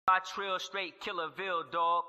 I trill straight Killerville, dog.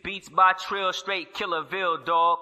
Beats by trill straight Killerville, dog.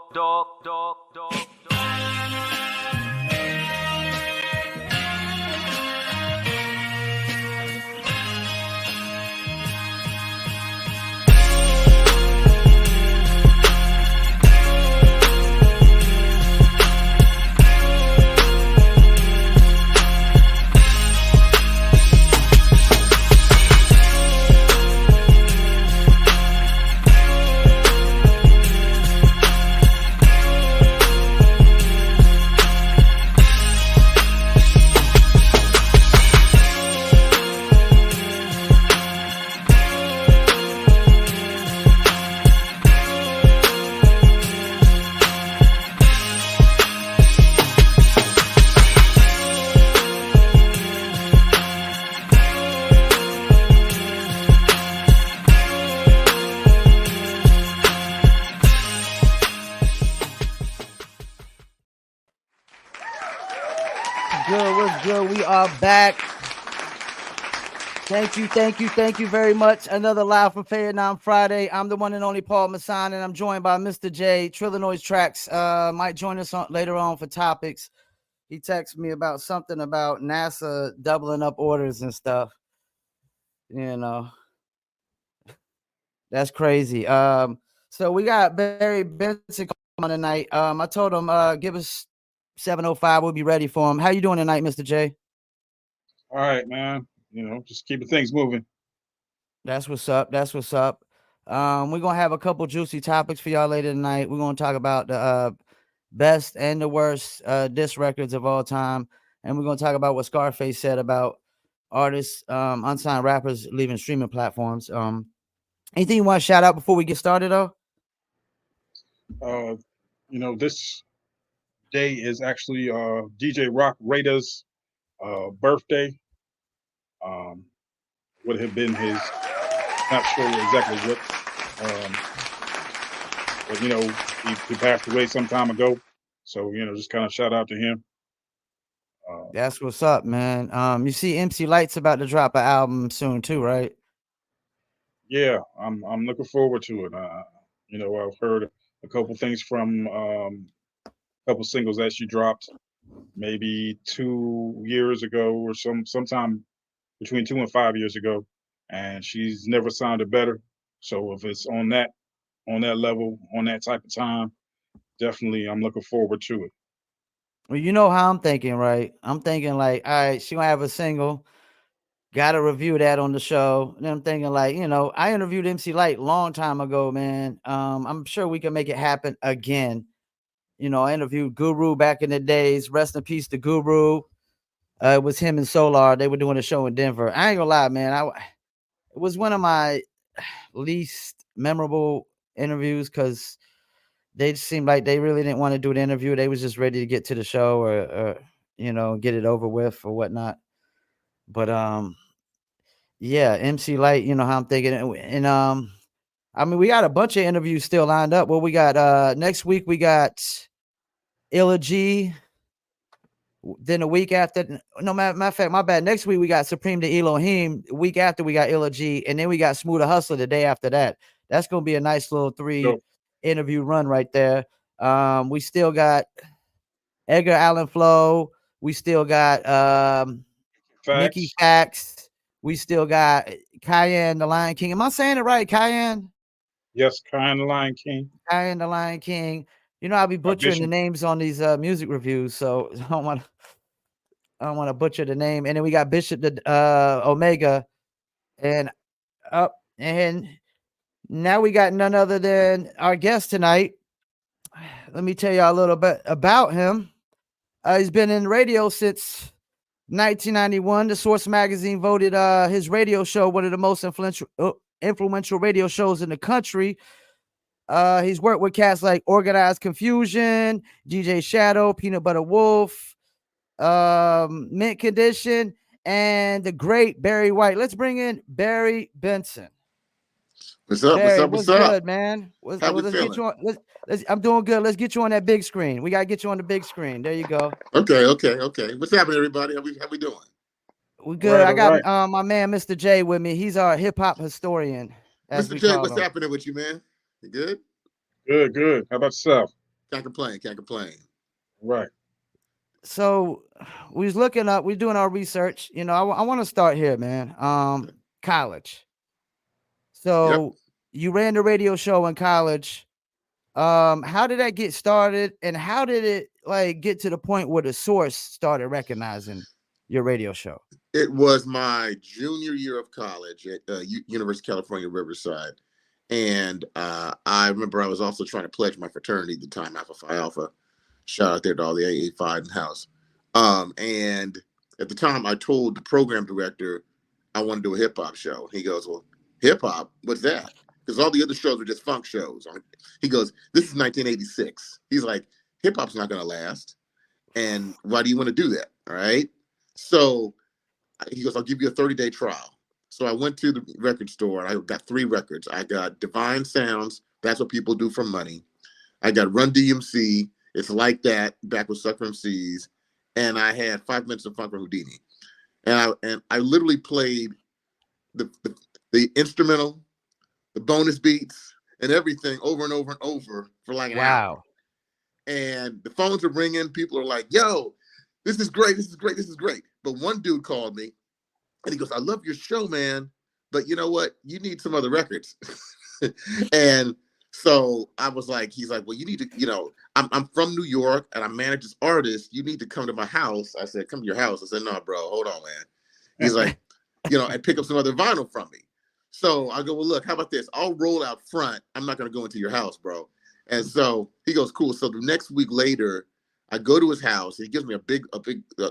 So we are back. Thank you very much. Another live from Fayettenam Friday. I'm the one and only Paul Masson, and I'm joined by Mr. J. Trillinois Tracks. Might join us later on for topics. He texted me about something about NASA doubling up orders and stuff. You know, that's crazy. So we got Barry Benson on tonight. I told him give us 7:05. We'll be ready for him. How you doing tonight, Mr. J? All right, man. Just keeping things moving. That's what's up. We're gonna have a couple juicy topics for y'all later tonight. We're gonna talk about the best and the worst diss records of all time, and we're gonna talk about what Scarface said about artists, unsigned rappers leaving streaming platforms. Anything you want to shout out before we get started, though? This day is actually DJ Rock Raider's birthday. Would have been his, not sure exactly what, but he passed away some time ago. So just kind of shout out to him. That's what's up, man. You see MC Light's about to drop an album soon too, right? Yeah, I'm looking forward to it. I've heard a couple things from a couple singles that she dropped maybe 2 years ago or sometime between 2 and 5 years ago, and she's never sounded better. So if it's on that level, on that type of time, definitely I'm looking forward to it. Well, you know how I'm thinking, right? I'm thinking like, all right, she gonna have a single. Got to review that on the show. And I'm thinking like, I interviewed MC Light long time ago, man. I'm sure we can make it happen again. I interviewed Guru back in the days. Rest in peace to Guru. It was him and Solar. They were doing a show in Denver. I ain't gonna lie, man. It was one of my least memorable interviews because they just seemed like they really didn't want to do the interview. They was just ready to get to the show or get it over with or whatnot. But yeah, MC Light, you know how I'm thinking. And I mean, we got a bunch of interviews still lined up. Well, we got next week we got Illa G. Then the week after, no matter of fact, my bad. Next week we got Supreme to Elohim. The week after we got Illa G, and then we got Smoother Hustler the day after that. That's gonna be a nice little 3 interview run right there. We still got Edgar Allan Flow. We still got Nikki Fax. We still got Cayenne the Lion King. Am I saying it right? Cayenne? Yes, Cayenne the Lion King. Cayenne the Lion King. I'll be butchering the names on these music reviews, so I don't want to butcher the name. And then we got Bishop the Omega, and up and now we got none other than our guest tonight. Let me tell you a little bit about him. He's been in radio since 1991. The Source magazine voted his radio show one of the most influential radio shows in the country. He's worked with cats like Organized Confusion, DJ Shadow, Peanut Butter Wolf, Mint Condition, and the great Barry White. Let's bring in Barry Benson. What's up? Barry, what's up? Good, man? Let's get you on. I'm doing good. Let's get you on that big screen. We gotta get you on the big screen. There you go. Okay. What's happening, everybody? How we doing? We good. Right, I got my man, Mr. J, with me. He's our hip hop historian. Mr. J, what's happening with you, man? You good? Good. How about yourself? Can't complain. Right. So we was looking up. We're doing our research. I want to start here, man. College. So you ran the radio show in college. How did that get started, and how did it get to the point where the Source started recognizing your radio show? It was my junior year of college at University of California, Riverside. And I remember I was also trying to pledge my fraternity at the time, Alpha Phi Alpha. Shout out there to all the AA5 in the house. And at the time, I told the program director I want to do a hip hop show. He goes, well, hip hop? What's that? Because all the other shows were just funk shows. He goes, this is 1986. He's like, hip hop's not going to last. And why do you want to do that? All right. So he goes, I'll give you a 30-day trial. So I went to the record store. I got 3 records. I got Divine Sounds. That's what people do for money. I got Run DMC. It's Like That, back with Sucker MCs. and I had 5 minutes of funk for Houdini, and I literally played the instrumental, the bonus beats, and everything over and over and over for like an hour. Wow. And the phones are ringing. People are like, "Yo, this is great. This is great. This is great." But one dude called me, and he goes, "I love your show, man, but you know what? You need some other records." And so I was like, he's like, "Well, you need to, I'm from New York and I manage this artist. You need to come to my house." I said, "Come to your house." I said, "No, bro, hold on, man." He's like, and pick up some other vinyl from me. So I go, "Well, look, how about this? I'll roll out front. I'm not going to go into your house, bro." And so he goes, "Cool." So the next week later, I go to his house. He gives me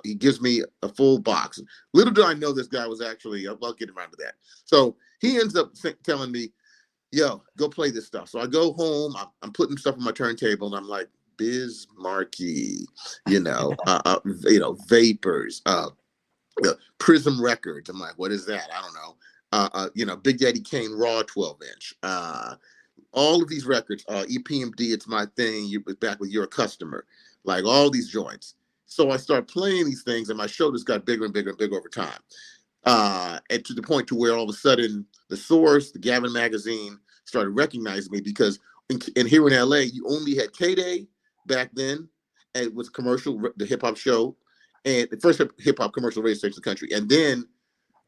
he gives me a full box. Little do I know this guy was actually, I'll get around to that. So he ends up telling me, "Yo, go play this stuff." So I go home. I'm putting stuff on my turntable, and I'm like, Biz Markie, Vapors, Prism Records. I'm like, what is that? I don't know. Big Daddy Kane Raw 12-inch. All of these records, EPMD, It's My Thing, You're Back With You're a Customer, like all these joints. So I start playing these things, and my show just got bigger and bigger and bigger over time. And to the point to where all of a sudden The Source, the Gavin magazine started recognizing me, because in here in LA, you only had K-Day back then, and it was commercial, the hip hop show, and the first hip hop commercial radio station in the country. And then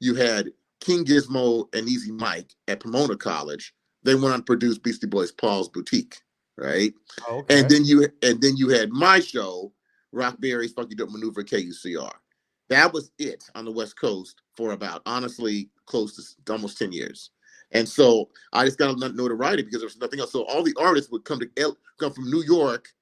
you had King Gizmo and Easy Mike at Pomona College. They went on to produce Beastie Boys' Paul's Boutique, right? Okay. And then you had my show, Rock Berry's Funky Dope Maneuver, KUCR. That was it on the West Coast for about, honestly, close to almost 10 years. And so I just got notoriety because there was nothing else. So all the artists would come from New York,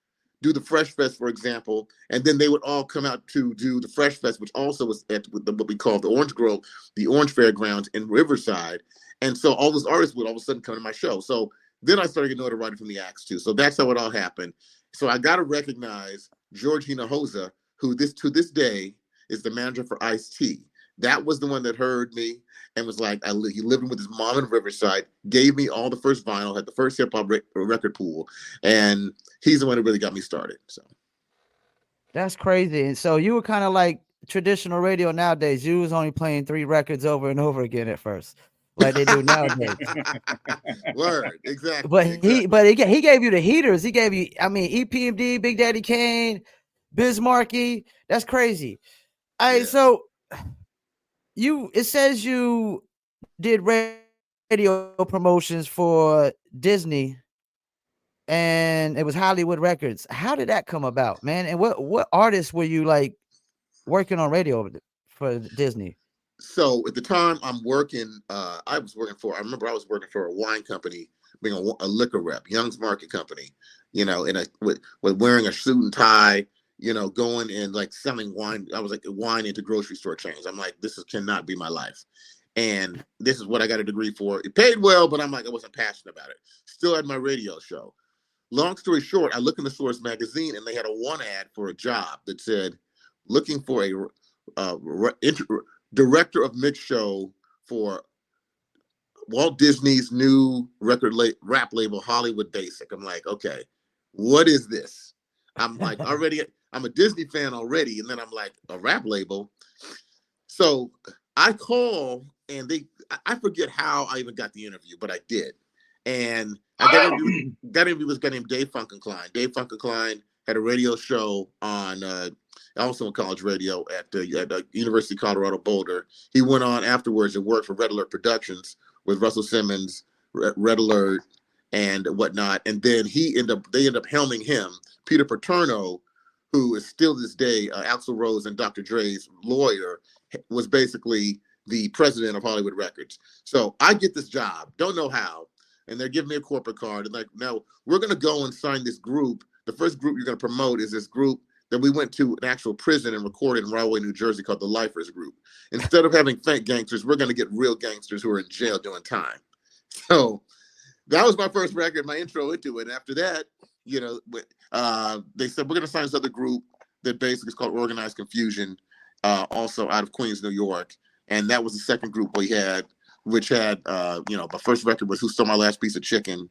do the Fresh Fest, for example, and then they would all come out to do the Fresh Fest, which also was at what we call the Orange Grove, the Orange Fairgrounds in Riverside. And so all those artists would all of a sudden come to my show. So then I started getting notoriety from the acts too. So that's how it all happened. So I got to recognize George Hinojosa, who to this day is the manager for Ice-T. That was the one that heard me and was like, he lived with his mom in Riverside, gave me all the first vinyl, had the first hip hop record pool, and he's the one that really got me started. So that's crazy. And so you were kind of like traditional radio nowadays. You was only playing 3 records over and over again at first, like they do nowadays. Word, exactly. But he gave you the heaters. He gave you, EPMD, Big Daddy Kane, Biz Markie. That's crazy. All right, so it says you did radio promotions for Disney, and it was Hollywood Records. How did that come about, man? And what artists were you like working on radio for Disney? So at the time I was working for a wine company, being a liquor rep, Young's Market Company, with wearing a suit and tie, going and like selling wine. I was like wine into grocery store chains. I'm like, this cannot be my life. And this is what I got a degree for. It paid well, but I'm like, I wasn't passionate about it. Still had my radio show. Long story short, I looked in the Source magazine and they had a one ad for a job that said, looking for a director of mix show for Walt Disney's new rap label, Hollywood Basic. I'm like, okay, what is this? I'm like, I'm a Disney fan already. And then I'm like, a rap label. So I call and I forget how I even got the interview, but I did. And I got interview with this guy named Dave Funkenklein. Dave Funkenklein had a radio show on also on college radio at the University of Colorado Boulder. He went on afterwards and worked for Red Alert Productions with Russell Simmons, Red Alert, and whatnot. And then they end up helming him. Peter Paterno, who is still this day Axl Rose and Dr. Dre's lawyer, was basically the president of Hollywood Records. So I get this job, don't know how, and they're giving me a corporate card. And like, now we're going to go and sign this group. The first group you're going to promote is this group that we went to an actual prison and recorded in Rahway, New Jersey, called the Lifers Group. Instead of having fake gangsters, we're going to get real gangsters who are in jail doing time. So that was my first record, my intro into it. And after that, they said, we're going to sign this other group that basically is called Organized Confusion, also out of Queens, New York. And that was the second group we had, which had, my first record was Who Stole My Last Piece of Chicken,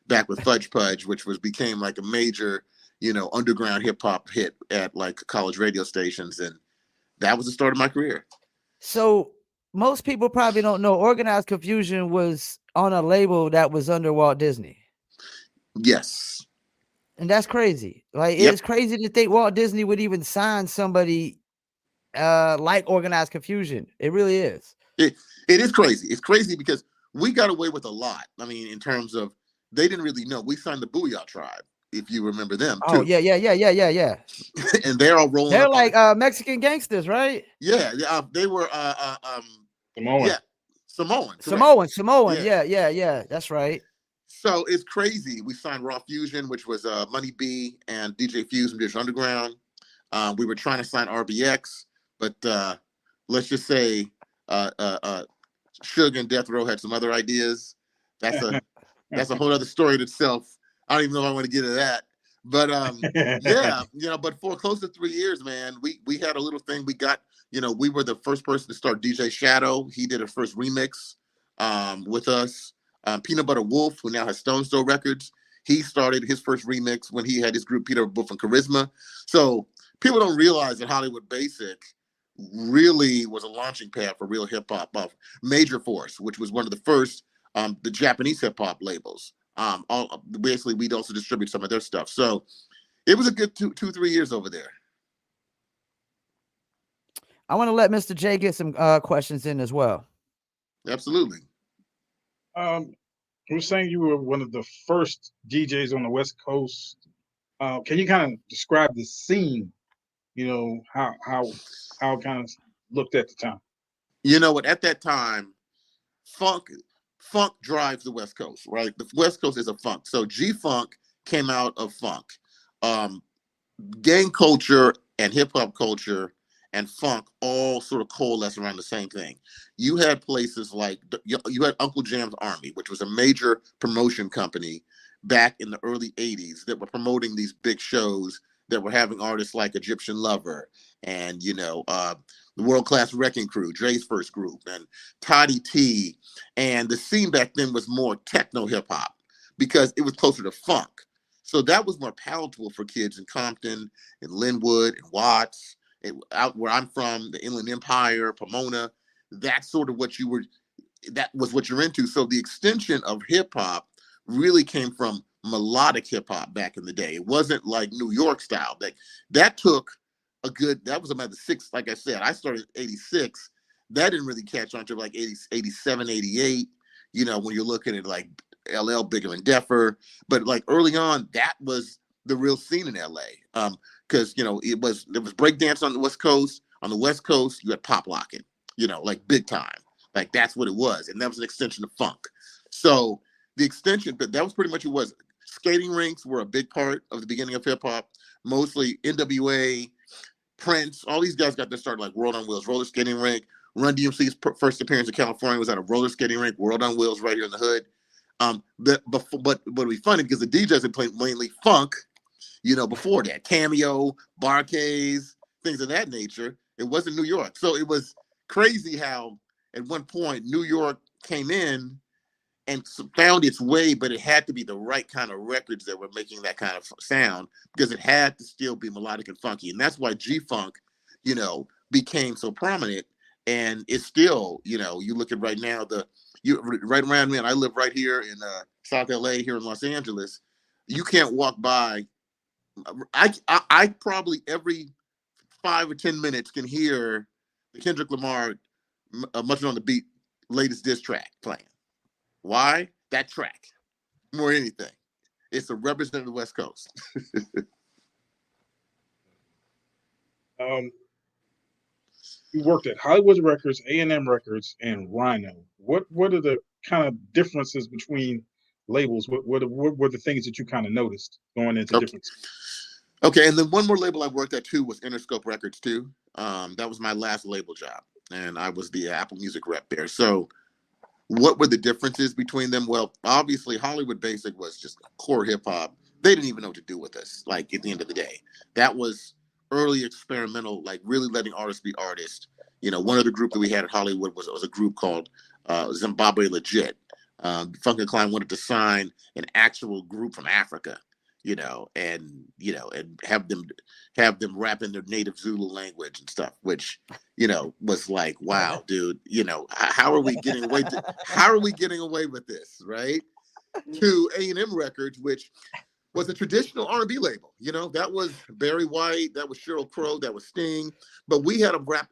back with Fudge Pudge, which became like a major, underground hip hop hit at like college radio stations, and that was the start of my career. So most people probably don't know Organized Confusion was on a label that was under Walt Disney. Yes. And that's crazy. Like, Yep. it's crazy to think Walt Disney would even sign somebody like Organized Confusion. It really is. It is crazy. It's crazy because we got away with a lot. I mean, in terms of, they didn't really know. We signed the Booyah Tribe, if you remember them too. Oh, yeah. And they're all rolling. They're like Mexican gangsters, right? Yeah, they were Samoan. Yeah, Samoan. Yeah. That's right. So it's crazy. We signed Raw Fusion, which was Money B and DJ Fuse from Digital Underground. We were trying to sign RBX, but let's just say Suge and Death Row had some other ideas. That's a whole other story in itself. I don't even know if I want to get into that. But yeah, but for close to 3 years, man, we had a little thing. We got, we were the first person to start DJ Shadow. He did a first remix with us. Peanut Butter Wolf, who now has Stone Throw Records, he started his first remix when he had his group Peter Wolf and Charisma. So people don't realize that Hollywood Basic really was a launching pad for real hip hop. Major Force, which was one of the first, the Japanese hip hop labels. Basically, we'd also distribute some of their stuff. So it was a good 2-3 years over there. I want to let Mr. J get some questions in as well. Absolutely. You were saying you were one of the first DJs on the West Coast. Can you kind of describe the scene? How it kind of looked at the time. You know what? At that time, funk drives the West Coast, right? The West Coast is a funk. So G-Funk came out of funk. Gang culture and hip hop culture and funk all sort of coalesce around the same thing. You had places like, you had Uncle Jam's Army, which was a major promotion company back in the early 80s that were promoting these big shows that were having artists like Egyptian Lover and, the World Class Wrecking Crew, Dre's first group, and Toddy T. And the scene back then was more techno hip hop because it was closer to funk. So that was more palatable for kids in Compton, in Linwood, and Watts, out where I'm from, the Inland Empire, Pomona. That's sort of that was what you're into. So the extension of hip hop really came from melodic hip hop back in the day. It wasn't like New York style. That took that was about the six, like I said, I started in 86. That didn't really catch on to like 87, 88, when you're looking at like LL, Bigger and Deffer. But like early on, that was the real scene in LA. Because there was breakdance on the West Coast. On the West Coast, you had pop locking, like big time. Like that's what it was. And that was an extension of funk. So the extension, but that was pretty much what it was. Skating rinks were a big part of the beginning of hip hop. Mostly NWA, Prince, all these guys got their start like World on Wheels, roller skating rink. Run DMC's first appearance in California was at a roller skating rink, World on Wheels, right here in the hood. But it'd be funny because the DJs had played mainly funk, before that. Cameo, Barcades, things of that nature. It wasn't New York. So it was crazy how at one point New York came in and found its way, but it had to be the right kind of records that were making that kind of sound because it had to still be melodic and funky. And that's why G-Funk, became so prominent. And it's still, you look at right now, right around me, and I live right here in South LA, here in Los Angeles. You can't walk by. I probably every 5 or 10 minutes can hear the Kendrick Lamar Much on the Beat latest diss track playing. Why? That track, more than anything. It's a representative of the West Coast. You worked at Hollywood Records, A&M Records, and Rhino. What are the kind of differences between labels? What were the things that you kind of noticed going into differences? Okay, and then one more label I worked at too was Interscope Records too. That was my last label job, and I was the Apple Music rep there. So what were the differences between them? Well, obviously Hollywood Basic was just core hip hop. They didn't even know what to do with us, like at the end of the day. That was early experimental, like really letting artists be artists. One of the group that we had at Hollywood was a group called Zimbabwe Legit. Funk and Klein wanted to sign an actual group from Africa, and have them rap in their native Zulu language and stuff, which, was like, wow, dude, how are we getting away? How are we getting away with this, right? To A&M Records, which was a traditional R&B label. That was Barry White, that was Sheryl Crow, that was Sting, but we had a rap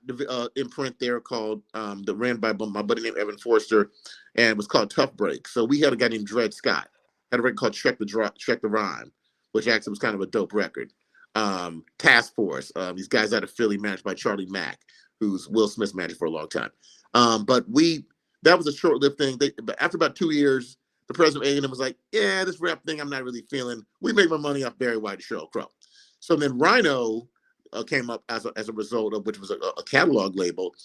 imprint there called that ran by my buddy named Evan Forster, and it was called Tough Break. So we had a guy named Dred Scott, had a record called Check the Rhyme, which actually was kind of a dope record. Task Force, these guys out of Philly, managed by Charlie Mack, who's Will Smith's manager for a long time. But that was a short-lived thing. But after about 2 years, the president of A&M was like, yeah, this rap thing I'm not really feeling. We make my money off Barry White and Sheryl Crow. So then Rhino came up as a result of, which was a catalog label.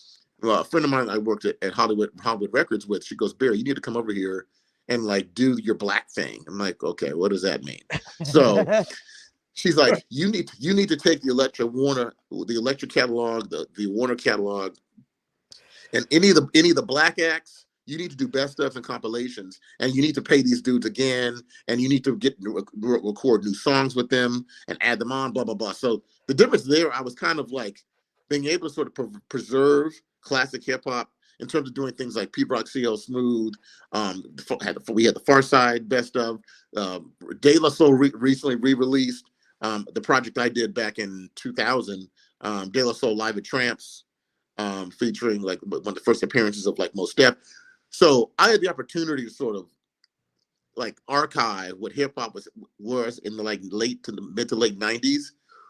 A friend of mine I worked at Hollywood Records with, she goes, Barry, you need to come over here and do your black thing. I'm like, okay, what does that mean? So she's like, you need to take the Elektra catalog, the Warner catalog, and any of the black acts. You need to do best stuff and compilations, and you need to pay these dudes again, and you need to record new songs with them and add them on, blah, blah, blah. So the difference there, I was kind of like being able to sort of preserve classic hip hop in terms of doing things like Pete Rock, CL Smooth. We had the Far Side best of. De La Soul recently re-released the project I did back in 2000, De La Soul Live at Tramps, featuring one of the first appearances of Mos Def. So I had the opportunity to sort of archive what hip hop was in the mid to late 90s,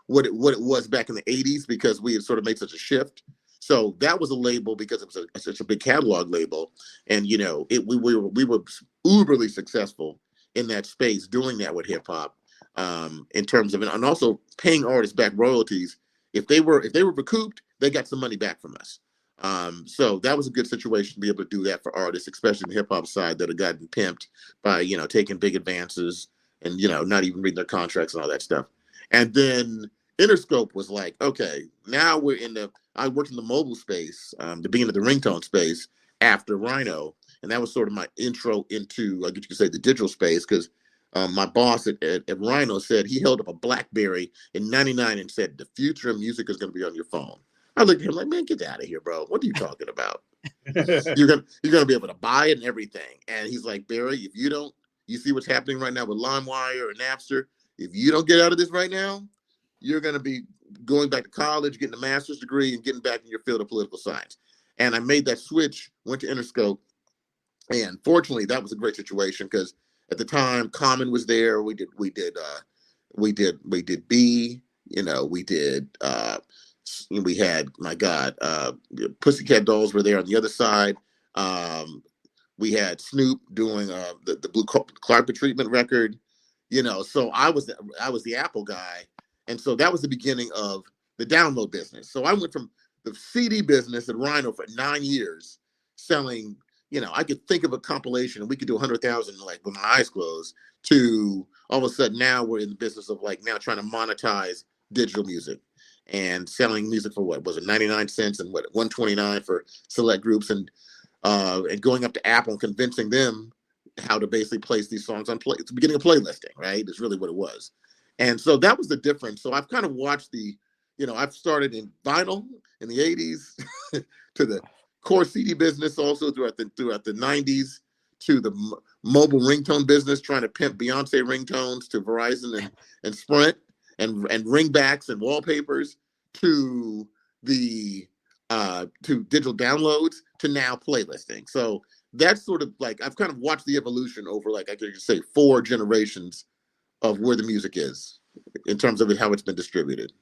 what it was back in the 80s, because we had sort of made such a shift. So that was a label because it was such a big catalog label, and we were uberly successful in that space doing that with hip hop, in terms of and also paying artists back royalties. If they were recouped, they got some money back from us. So that was a good situation to be able to do that for artists, especially in the hip hop side that had gotten pimped by, taking big advances and, not even reading their contracts and all that stuff. And then Interscope was like, okay, now I worked in the mobile space, the beginning of the ringtone space after Rhino. And that was sort of my intro into, I guess you could say, the digital space, because my boss at Rhino said he held up a BlackBerry in '99 and said, the future of music is going to be on your phone. I looked at him like, man, get out of here, bro. What are you talking about? You're gonna be able to buy it and everything. And he's like, Barry, if you see what's happening right now with LimeWire or Napster. If you don't get out of this right now, you're gonna be going back to college, getting a master's degree, and getting back in your field of political science. And I made that switch, went to Interscope, and fortunately, that was a great situation because at the time, Common was there. We did B. We had, my God, Pussycat Dolls were there on the other side. We had Snoop doing the Blue Carpet Treatment record. So I was the Apple guy, and so that was the beginning of the download business. So I went from the CD business at Rhino for 9 years, selling. I could think of a compilation and we could do 100,000 with my eyes closed, to all of a sudden now we're in the business of now trying to monetize digital music and selling music for what was it, 99 cents and what, 129 for select groups, and going up to Apple and convincing them how to basically place these songs on play. It's the beginning of playlisting, right? It's really what it was. And so that was the difference. So I've kind of watched I've started in vinyl in the 80s to the core CD business also throughout the 90s, to the mobile ringtone business, trying to pimp Beyonce ringtones to Verizon and Sprint and ringbacks and wallpapers, to the to digital downloads, to now playlisting. So that's sort of I've kind of watched the evolution over I could just say 4 generations of where the music is in terms of how it's been distributed.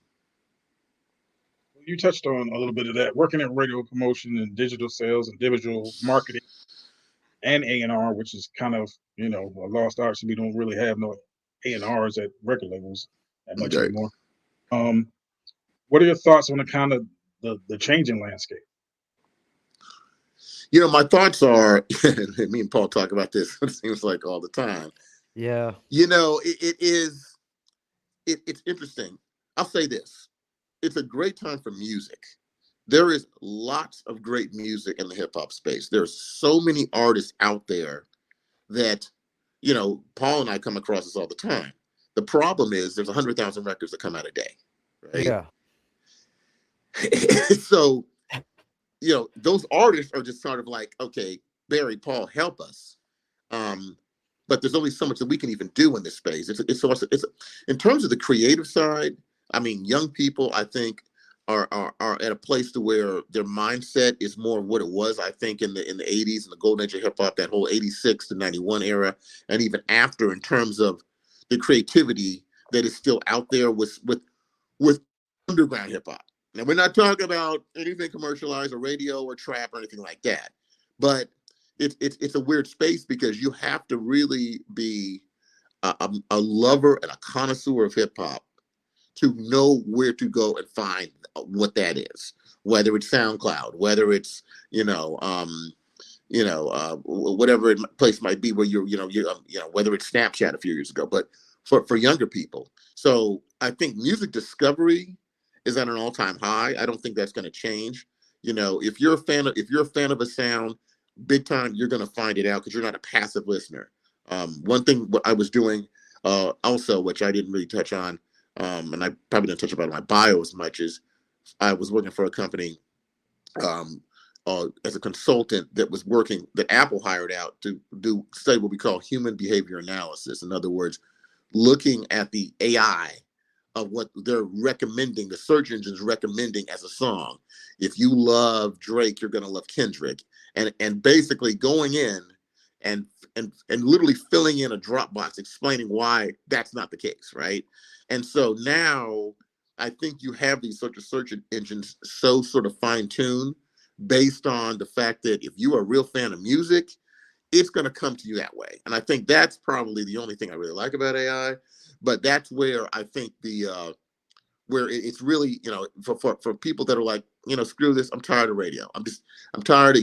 You touched on a little bit of that, working in radio promotion and digital sales and digital marketing and A&R, which is kind of, a lost art. So we don't really have no A&Rs at record labels that much anymore. What are your thoughts on the kind of the changing landscape? My thoughts are, me and Paul talk about this, it seems like all the time. Yeah. It's interesting. I'll say this. It's a great time for music. There is lots of great music in the hip hop space. There's so many artists out there that, Paul and I come across this all the time. The problem is there's 100,000 records that come out a day, right? Yeah. So, those artists are just sort of like, okay, Barry, Paul, help us. But there's only so much that we can even do in this space. It's in terms of the creative side. I mean, young people, I think, are at a place to where their mindset is more of what it was. I think in the 80s and the golden age of hip hop, that whole 86 to 91 era, and even after, in terms of the creativity that is still out there with underground hip hop. Now, we're not talking about anything commercialized or radio or trap or anything like that, but it's a weird space because you have to really be a lover and a connoisseur of hip hop to know where to go and find what that is. Whether it's SoundCloud, whether it's whatever place might be where whether it's Snapchat a few years ago, but for younger people. So I think music discovery is at an all-time high. I don't think that's going to change. If you're a fan of a sound, big time, you're going to find it out because you're not a passive listener. One thing what I was doing also, which I didn't really touch on, and I probably didn't touch about in my bio as much, as I was working for a company as a consultant that Apple hired out to study what we call human behavior analysis. In other words, looking at the AI of what they're recommending, the search engine's recommending as a song. If you love Drake, you're going to love Kendrick. And basically going in and literally filling in a Dropbox explaining why that's not the case, right? And so now I think you have these sort of search engines so sort of fine-tuned based on the fact that if you are a real fan of music, it's going to come to you that way. And I think that's probably the only thing I really like about AI. But that's where I think where it's really, for people that are like, screw this, I'm tired of radio. I'm tired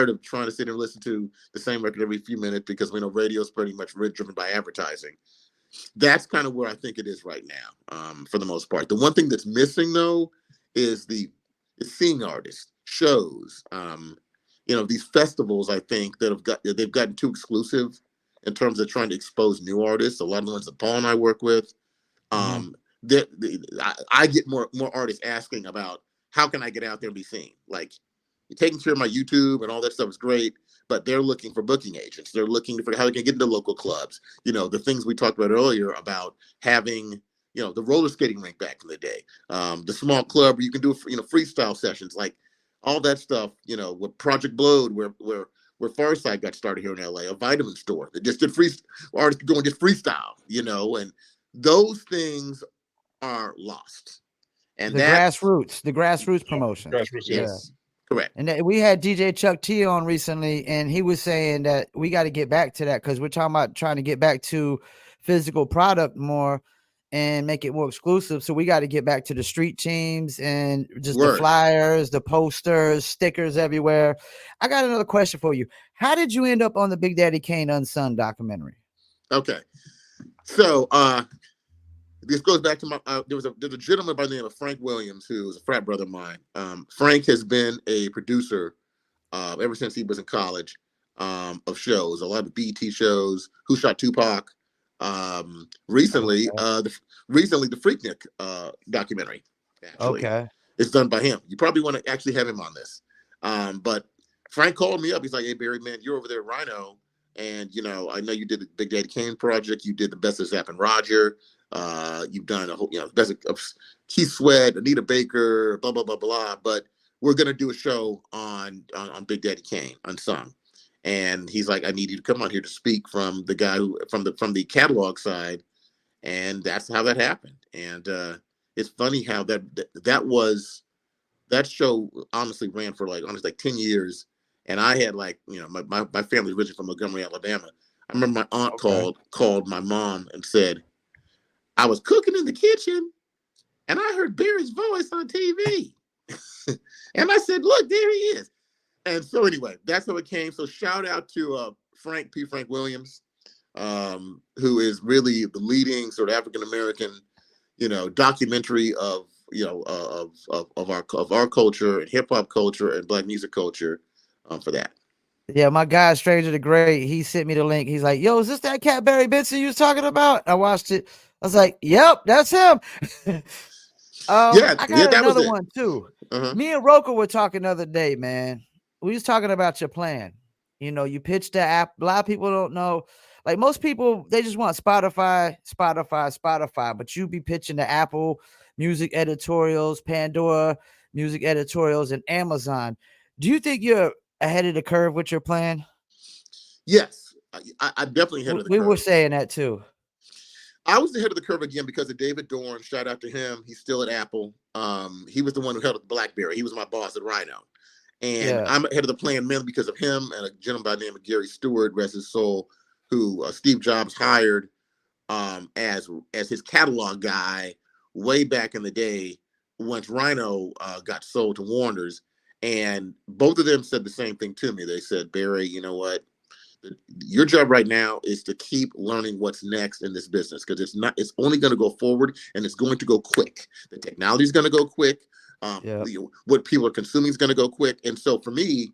of trying to sit and listen to the same record every few minutes because we know radio is pretty much driven by advertising. That's kind of where I think it is right now, for the most part. The one thing that's missing though is seeing artists, shows, these festivals. I think that they've gotten too exclusive in terms of trying to expose new artists. A lot of the ones that Paul and I work with, I get more artists asking about how can I get out there and be seen. Like, taking care of my YouTube and all that stuff is great, but they're looking for booking agents. They're looking for how they can get into local clubs. The things we talked about earlier about having, the roller skating rink back in the day, the small club where you can do, freestyle sessions, like all that stuff. With Project Blowed, where Farside got started here in LA, a vitamin store that just did artists could go and just freestyle, and those things are lost. And the grassroots promotion. Grassroots, yes. Correct. And we had DJ Chuck T on recently, and he was saying that we got to get back to that because we're talking about trying to get back to physical product more and make it more exclusive. So we got to get back to the street teams and just the flyers, the posters, stickers everywhere. I got another question for you. How did you end up on the Big Daddy Kane Unsung documentary? Okay. So this goes back to my there's a gentleman by the name of Frank Williams, who's a frat brother of mine. Frank has been a producer ever since he was in college, of shows, a lot of BET shows, Who Shot Tupac. Recently the Freaknik documentary, actually. Okay. It's done by him. You probably want to actually have him on this. But Frank called me up. He's like, "Hey, Barry, man, you're over there at Rhino, and I know you did the Big Daddy Kane project. You did the Best of Zapp and Roger. You've done a whole, Best of Keith Sweat, Anita Baker, blah blah blah blah. But we're gonna do a show on Big Daddy Kane Unsung." And he's like, "I need you to come on here to speak from the guy from the catalog side," and that's how that happened. And it's funny how that show honestly ran for like 10 years. And I had my family originally from Montgomery, Alabama. I remember my aunt called my mom and said, "I was cooking in the kitchen and I heard Barry's voice on TV." And I said, "Look, there he is." And so anyway, that's how it came. So shout out to Frank Williams, who is really the leading sort of African-American, documentary of our culture and hip hop culture and Black music culture, for that. Yeah, my guy, Stranger the Great, he sent me the link. He's like, yo, is this that cat Barry Benson you was talking about? I watched it. I was like, yep, that's him. Yeah, I yeah, got that was another it. one too. Uh-huh. Me and Roka were talking the other day, man. We was talking about your plan. You know, you pitched the app. A lot of people don't know. Like most people, they just want Spotify, Spotify, Spotify. But you be pitching the Apple Music editorials, Pandora Music editorials, and Amazon. Do you think you're ahead of the curve with your plan? Yes, I definitely ahead of the We were curve. saying that too. I was ahead of the curve again because of David Dorn. Shout out to him. He's still at Apple. He was the one who held up BlackBerry. He was my boss at Rhino. And Yeah. I'm ahead of the plan mainly because of him and a gentleman by the name of Gary Stewart, rest his soul, who Steve Jobs hired as his catalog guy way back in the day once Rhino got sold to Warner's. And both of them said the same thing to me. They said, Barry, you know what? Your job right now is to keep learning what's next in this business because it's only going to go forward and it's going to go quick. The technology is going to go quick. Yeah. What people are consuming is going to go quick. And so for me,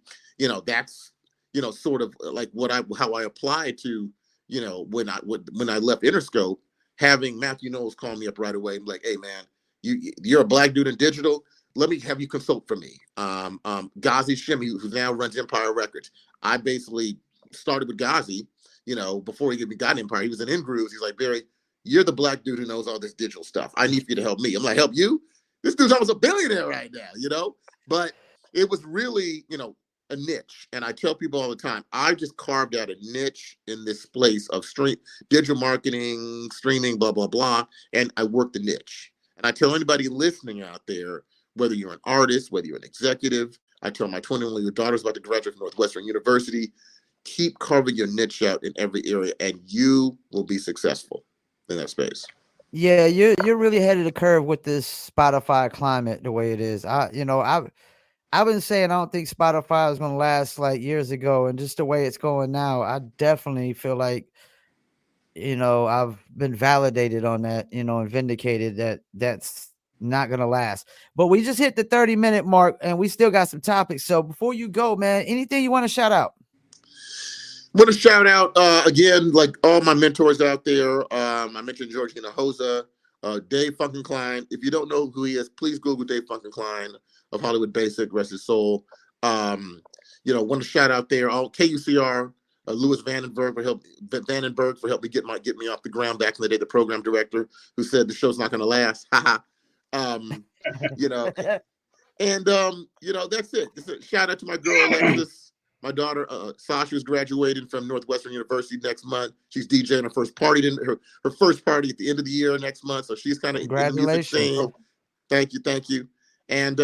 that's sort of like how I applied to when I left Interscope, having Matthew Knowles call me up right away and be like, hey man, you're a black dude in digital. Let me have you consult for me. Ghazi Shimi, who now runs Empire Records. I basically started with Ghazi, before he even got Empire. He was in Grooves. He's like, Barry, you're the black dude who knows all this digital stuff. I need for you to help me. I'm like, help you? This dude's almost a billionaire right now, But it was really, a niche. And I tell people all the time, I just carved out a niche in this place of digital marketing, streaming, blah, blah, blah. And I worked the niche. And I tell anybody listening out there, whether you're an artist, whether you're an executive, I tell my 21-year-old daughter's about to graduate from Northwestern University, keep carving your niche out in every area and you will be successful in that space. Yeah, you're really ahead of the curve with this Spotify climate the way it is. I've been saying I don't think Spotify is gonna last like years ago, and just the way it's going now, I definitely feel like I've been validated on that, and vindicated that that's not gonna last. But we just hit the 30-minute mark, and we still got some topics. So before you go, man, anything you want to shout out? I want to shout out again, like all my mentors out there. I mentioned Georgina Hoza, Dave Funkenklein. If you don't know who he is, please Google Dave Funkenklein of Hollywood Basic, rest his soul. Want to shout out there all KUCR, Louis Vandenberg for helping get me off the ground back in the day. The program director who said the show's not going to last. um, you know, and that's it. Just a shout out to my girl Alexis. My daughter Sasha is graduating from Northwestern University next month. She's DJing her first party at the end of the year next month. So she's kind of in the music scene. Thank you. And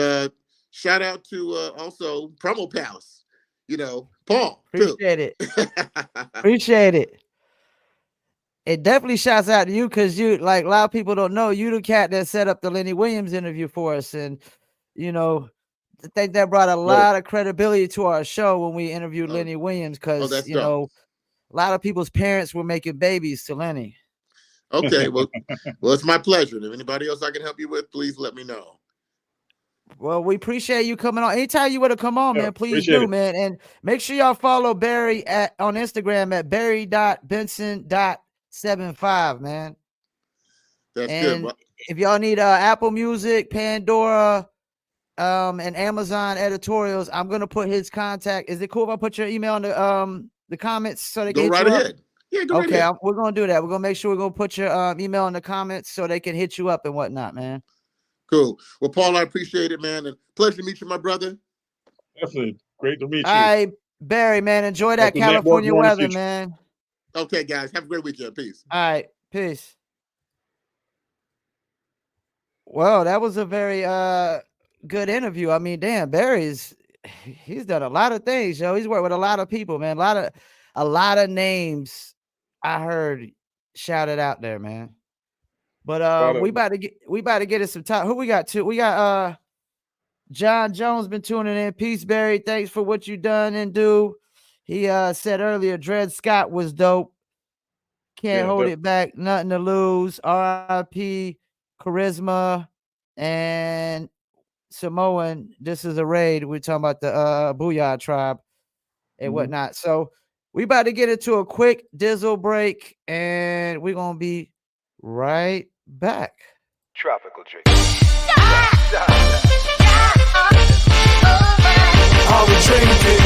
shout out to also Promo Palace. Paul. Appreciate it. Appreciate it. It definitely shouts out to you because you, like, a lot of people don't know, you the cat that set up the Lenny Williams interview for us. And, I think that brought a lot of credibility to our show when we interviewed Lenny Williams because, a lot of people's parents were making babies to Lenny. Okay, well, it's my pleasure. If anybody else I can help you with, please let me know. Well, we appreciate you coming on. Anytime you want to come on, man, please do, man. And make sure y'all follow Barry on Instagram at barry.benson.75, man. That's and good. If y'all need Apple Music, Pandora, and Amazon editorials, I'm gonna put his contact. Is it cool if I put your email in the comments so they can go right ahead? Yeah, go right ahead. We're gonna do that. We're gonna make sure we're gonna put your email in the comments so they can hit you up and whatnot, man. Cool. Well, Paul, I appreciate it, man, and pleasure to meet you, my brother. Definitely great to meet you. All right, Barry, man, enjoy that California weather, man. Okay, guys, have a great weekend. Peace. All right, peace. Well, that was a very good interview. I mean, damn, Barry's he's done a lot of things, yo. He's worked with a lot of people, man. A lot of names I heard shouted out there, man. But we about to get us some time. Who we got too? We got John Jones been tuning in. Peace, Barry. Thanks for what you done and do. He said earlier Dred Scott was dope. Can't hold it back, nothing to lose. RIP, Charisma, and Samoan. This is a raid. We're talking about the Booyah tribe. and Mhm. whatnot. So we about to get into a quick Dizzle break, and we're gonna be right back. Tropical drink. Are we drinking?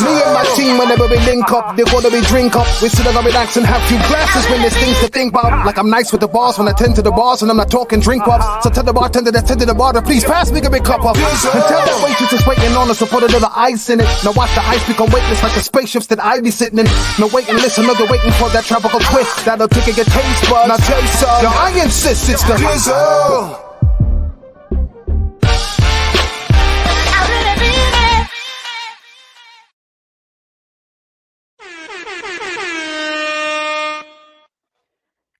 Me and my team, whenever we link up, they wanna be drink up. We sit down and relax and have few glasses when there's things to think about. Like I'm nice with the bars when I tend to the bars and I'm not talking drink ups. So tell the bartender that's tending the bar to please pass me a big cup up. And tell that waitress is waiting on us to put a little ice in it. Now watch the ice become weightless like the spaceships that I be sitting in. No wait and listen, no they're waiting for that tropical twist that'll tickle your taste buds. Now taste some. Yo, I insist it's the Drizzle.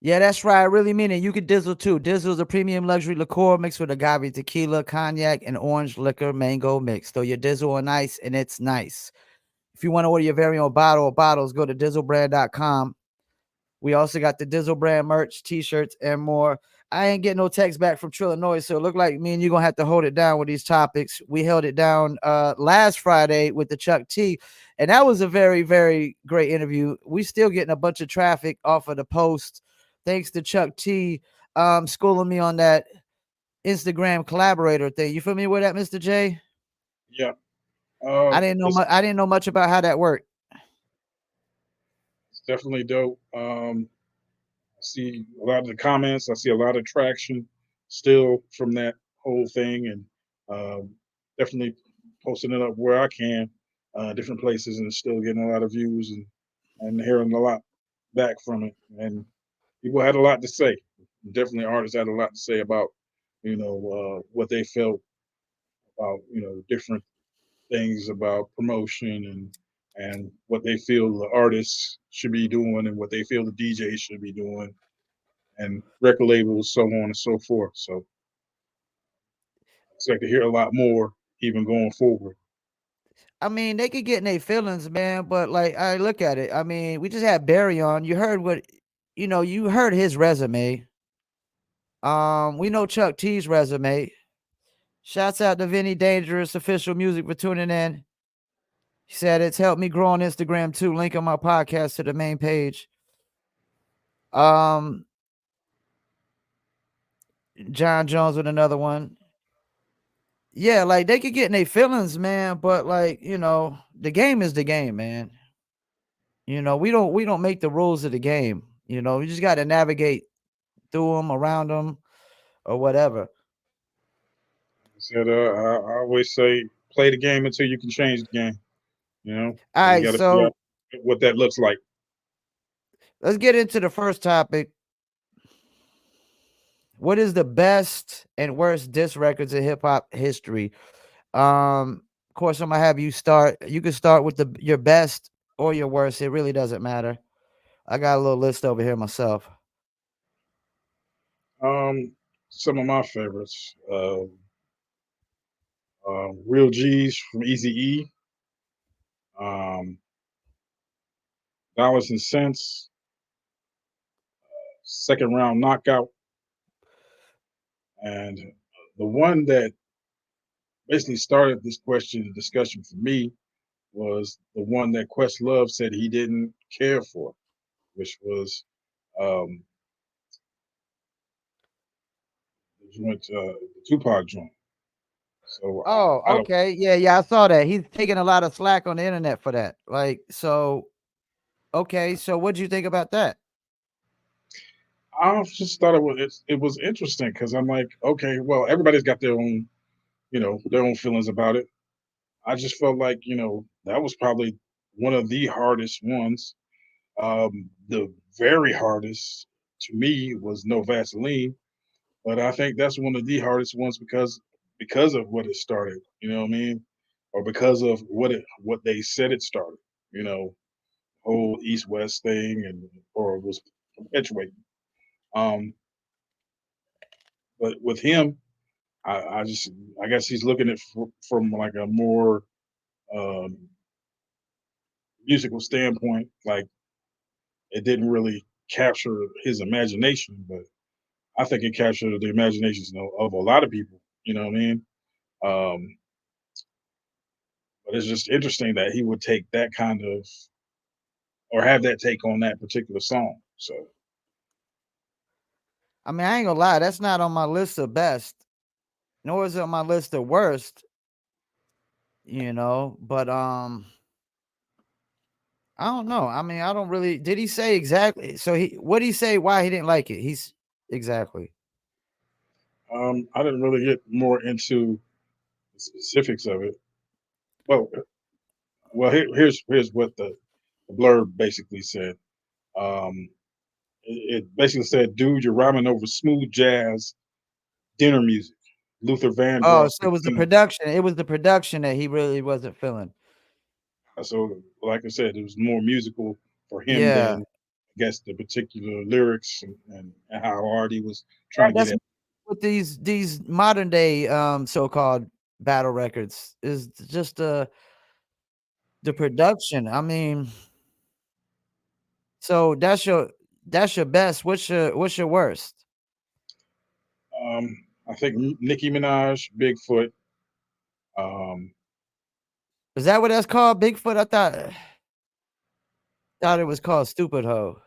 Yeah, that's right. I really mean it. You could Dizzle too. Dizzle is a premium luxury liqueur mixed with agave tequila, cognac, and orange liquor mango mix. Throw your Dizzle on ice, and it's nice. If you want to order your very own bottle or bottles, go to dizzlebrand.com. We also got the Dizzle brand merch, t-shirts, and more. I ain't getting no text back from Trillinois, so it look like me and you gonna have to hold it down with these topics. We held it down last Friday with the Chuck T, and that was a very, very great interview. We still getting a bunch of traffic off of the post, thanks to Chuck T schooling me on that Instagram collaborator thing. You familiar with that, Mr. J? Yeah. I didn't know much about how that worked. It's definitely dope. I see a lot of the comments. I see a lot of traction still from that whole thing, and definitely posting it up where I can, different places, and still getting a lot of views and hearing a lot back from it. And people had a lot to say. Definitely, artists had a lot to say about what they felt about different things about promotion and what they feel the artists should be doing and what they feel the DJs should be doing and record labels, so on and so forth. So I expect to hear a lot more even going forward. I mean, they could get in their feelings, man, but like I look at it. I mean, we just had Barry on. You heard you heard his resume. We know Chuck T's resume. Shouts out to Vinny Dangerous Official Music for tuning in. He said it's helped me grow on Instagram too. Link on my podcast to the main page. John Jones with another one. Yeah, like they could get in their feelings, man, but like, the game is the game, man. We don't make the rules of the game. You just got to navigate through them, around them, or whatever. I said, I always say, play the game until you can change the game. All You right, got to figure so out what that looks like. let's get into the first topic. What is the best and worst diss records in hip hop history? Of course, I'm gonna have you start. You can start with your best or your worst. It really doesn't matter. I got a little list over here myself. Some of my favorites, Real G's from Easy E, Dollars and Cents, Second Round Knockout, and the one that basically started this discussion for me was the one that Questlove said he didn't care for, which was um, the Tupac joint. So Oh, I don't. okay. Yeah, I saw that. He's taking a lot of slack on the internet for that. Like, so okay, so what'd you think about that? I just thought it was interesting because I'm like, okay, well, everybody's got their own their own feelings about it. I just felt like that was probably one of the hardest ones. The very hardest to me was No Vaseline, but I think that's one of the hardest ones because of what it started. You know what I mean? Or because of what they said it started. You know, whole East West thing or was perpetuating. Um, but with him, I guess he's looking at from like a more um, musical standpoint. Like it didn't really capture his imagination, but I think it captured the imaginations of a lot of people. You know what I mean? Um, But it's just interesting that he would take that kind of, or have that take on that particular song. So I mean, I ain't gonna lie, that's not on my list of best, nor is it on my list of worst, but I don't know. I mean, I don't really did he say exactly so what did he say why he didn't like it? He's exactly. I didn't really get more into the specifics of it. Well, here's what the blurb basically said. Um, it basically said, "Dude, you're rhyming over smooth jazz dinner music. Luther Oh, Vandross so could it was the sing." production. It was the production that he really wasn't feeling. So, like I said, it was more musical for him Yeah. than, I guess, the particular lyrics and how hard he was trying to That's get it. with these modern day so-called battle records is just the production. I mean, so that's your best. What's your worst? I think Nicki Minaj, Bigfoot. Um, Is that what that's called? Bigfoot? I thought it was called Stupid Hoe.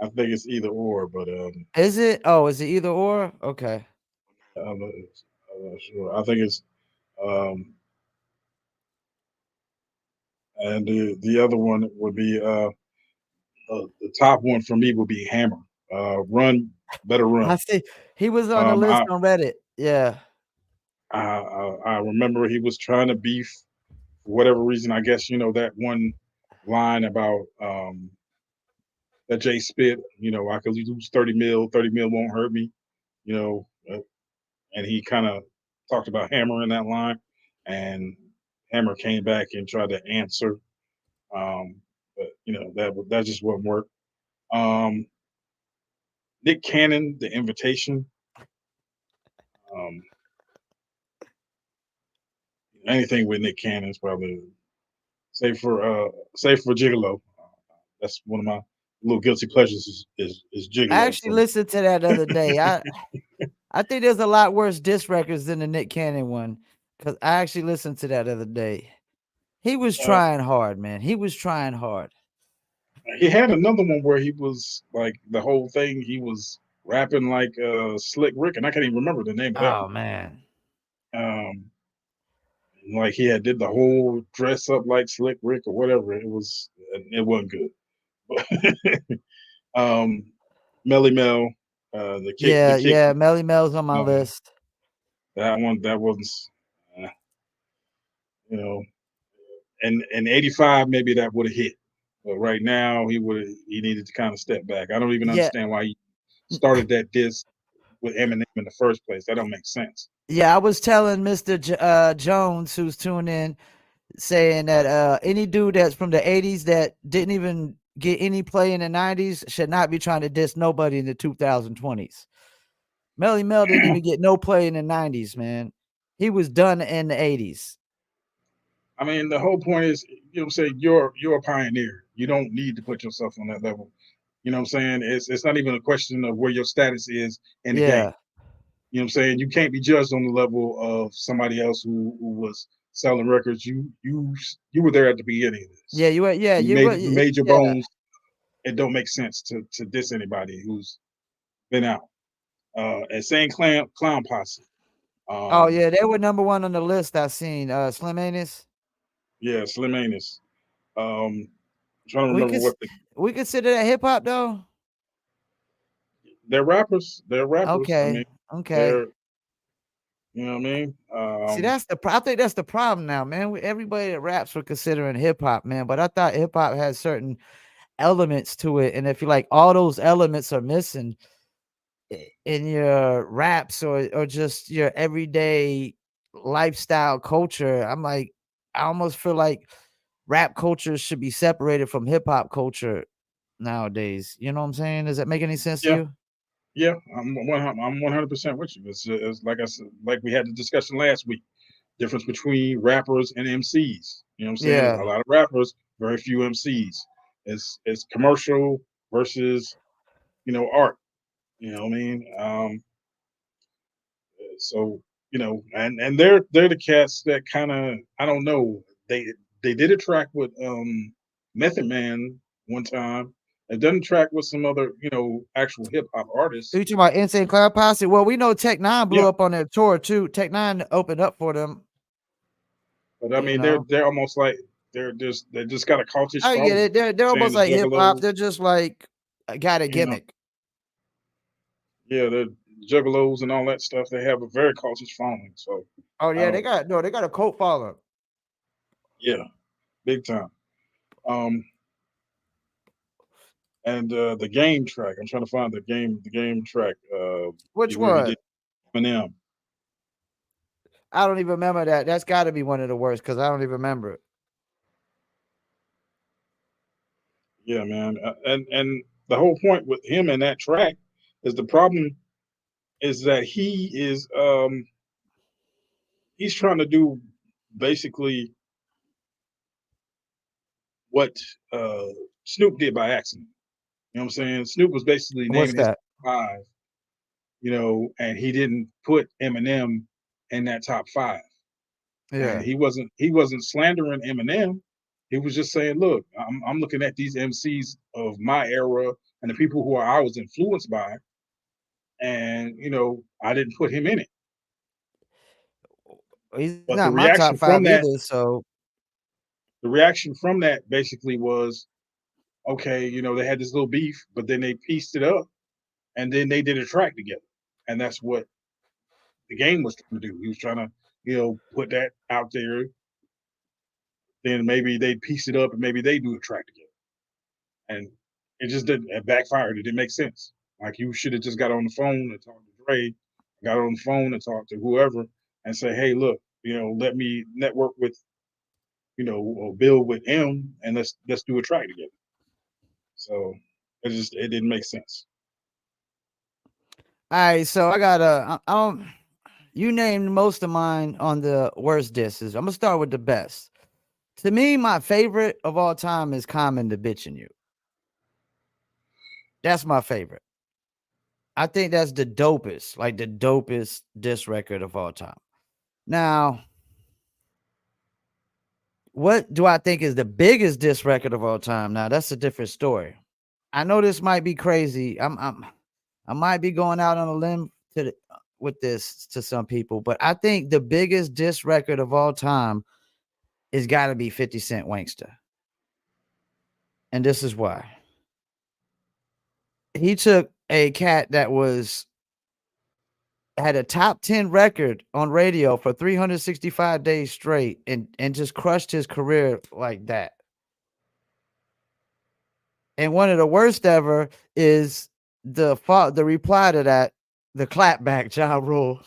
I think it's either or, but Is it? Oh, is it either or? Okay. I'm not sure. I think it's um, and the other one would be the top one for me would be Hammer. Run, better I run. see. He was on the Um, list I, on Reddit. Yeah. I remember he was trying to beef for whatever reason. I guess that one line about that Jay spit. I could lose 30 mil. 30 mil won't hurt me. You know, and he kind of talked about Hammer in that line, and Hammer came back and tried to answer, but that just wouldn't work. Um, Nick Cannon, The Invitation. Um, Anything with Nick Cannon is probably save for Gigolo. That's one of my little guilty pleasures is I Gigolo actually from. listened to that the other day. I think there's a lot worse diss records than the Nick Cannon one, because I actually listened to that the other day. He was Uh, trying hard, man. He was trying hard. he had another one where he was like the whole thing. He was rapping like Slick Rick, and I can't even remember the name of that Oh one. man. Like he had did the whole dress up like Slick Rick or whatever. It wasn't good. um, Melly Mel, the Yeah, kick. yeah. Melly Mel's on my Uh, list. that wasn't. Uh, you know, and in '85 maybe that would have hit, but right now he needed to kind of step back. I don't even Yeah. understand why he started that diss with Eminem in the first place. That don't make sense. Yeah, I was telling Mr. Jones, who's tuned in, saying that any dude that's from the 80s that didn't even get any play in the 90s should not be trying to diss nobody in the 2020s. Melly Mel didn't even get no play in the 90s, man. He was done in the 80s. I mean, the whole point is, say you're a pioneer. You don't need to put yourself on that level. You know what I'm saying? It's not even a question of where your status is in the game. Yeah. You know what I'm saying? You can't be judged on the level of somebody else who was selling records. You were there at the beginning of this. Yeah, you were, yeah, You you were, made your yeah. bones. It don't make sense to diss anybody who's been out. And saying clown posse. Oh Um, yeah, they were number one on the list I seen. Slim Anus. yeah, Slim Anus. Trying to We remember could what we consider that hip hop though. they're rappers. They're rappers. I mean, Okay, okay. they're you know what I mean. See, I think that's the problem now, man. Everybody that raps were considering hip hop, man. But I thought hip hop has certain elements to it, and if you like all those elements are missing in your raps or just your everyday lifestyle culture, I'm like, I almost feel like rap culture should be separated from hip hop culture nowadays. You know what I'm saying? Does that make any sense to Yeah, you? yeah. I'm 100% with you. It's like I said, like we had the discussion last week. Difference between rappers and MCs. You know what I'm saying? A Yeah. lot of rappers, very few MCs. It's commercial versus art. You know what I mean? So you know, and they're the cats that kind of, I don't know, they did a track with Method Man one time. They've done a track with some other, you know, actual hip hop artists. You talking about Insane Clown Posse? Well, we know Tech Nine blew Yeah, up on their tour too. Tech Nine opened up for them. but I You mean, know, they're almost like they just got a cultish I get following. it. They're Saying almost the like hip hop. Juggalos, They're just like got a you know, gimmick. yeah, the Juggalos and all that stuff. They have a very cultish following. So Oh I yeah, don't know. they got a cult following. Yeah, big time. Um, and the game track. I'm trying to find the game track. Which Where he one? did Eminem. I don't even remember that. That's got to be one of the worst because I don't even remember it. Yeah, man. And the whole point with him in that track is the problem is that he's trying to do basically what uh Snoop did by accident. You know what I'm saying? Snoop was basically What's naming his that? five, you know, and he didn't put Eminem in that top five. And Yeah. he wasn't slandering Eminem. He was just saying, look, I'm looking at these MCs of my era and the people who I was influenced by, and you know, I didn't put him in it. He's But not my top five either. So the reaction from that basically was, okay, you know, they had this little beef, but then they pieced it up, and then they did a track together, and that's what the game was trying to do. He was trying to, you know, put that out there. Then maybe they piece it up, and maybe they do a track together, and it just didn't. It backfired. It didn't make sense. Like you should have just got on the phone and talked to Dre, got on the phone and talked to whoever, and say, hey, look, you know, let me network with, you know, or build with him, and let's do a track together. So it didn't make sense. all right, so I got I don't. You named most of mine on the worst disses. I'm gonna start with the best. To me, my favorite of all time is Common to Bitchin' You. That's my favorite. I think that's the dopest, like the dopest diss record of all time. Now, what do I think is the biggest diss record of all time? Now, that's a different story. I know this might be crazy. I might be going out on a limb with this to some people, but I think the biggest diss record of all time is got to be 50 Cent Wanksta. And this is why. He took a cat that had a top 10 record on radio for 365 days straight and just crushed his career like that. And one of the worst ever is the reply to that, the clapback, Ja Rule.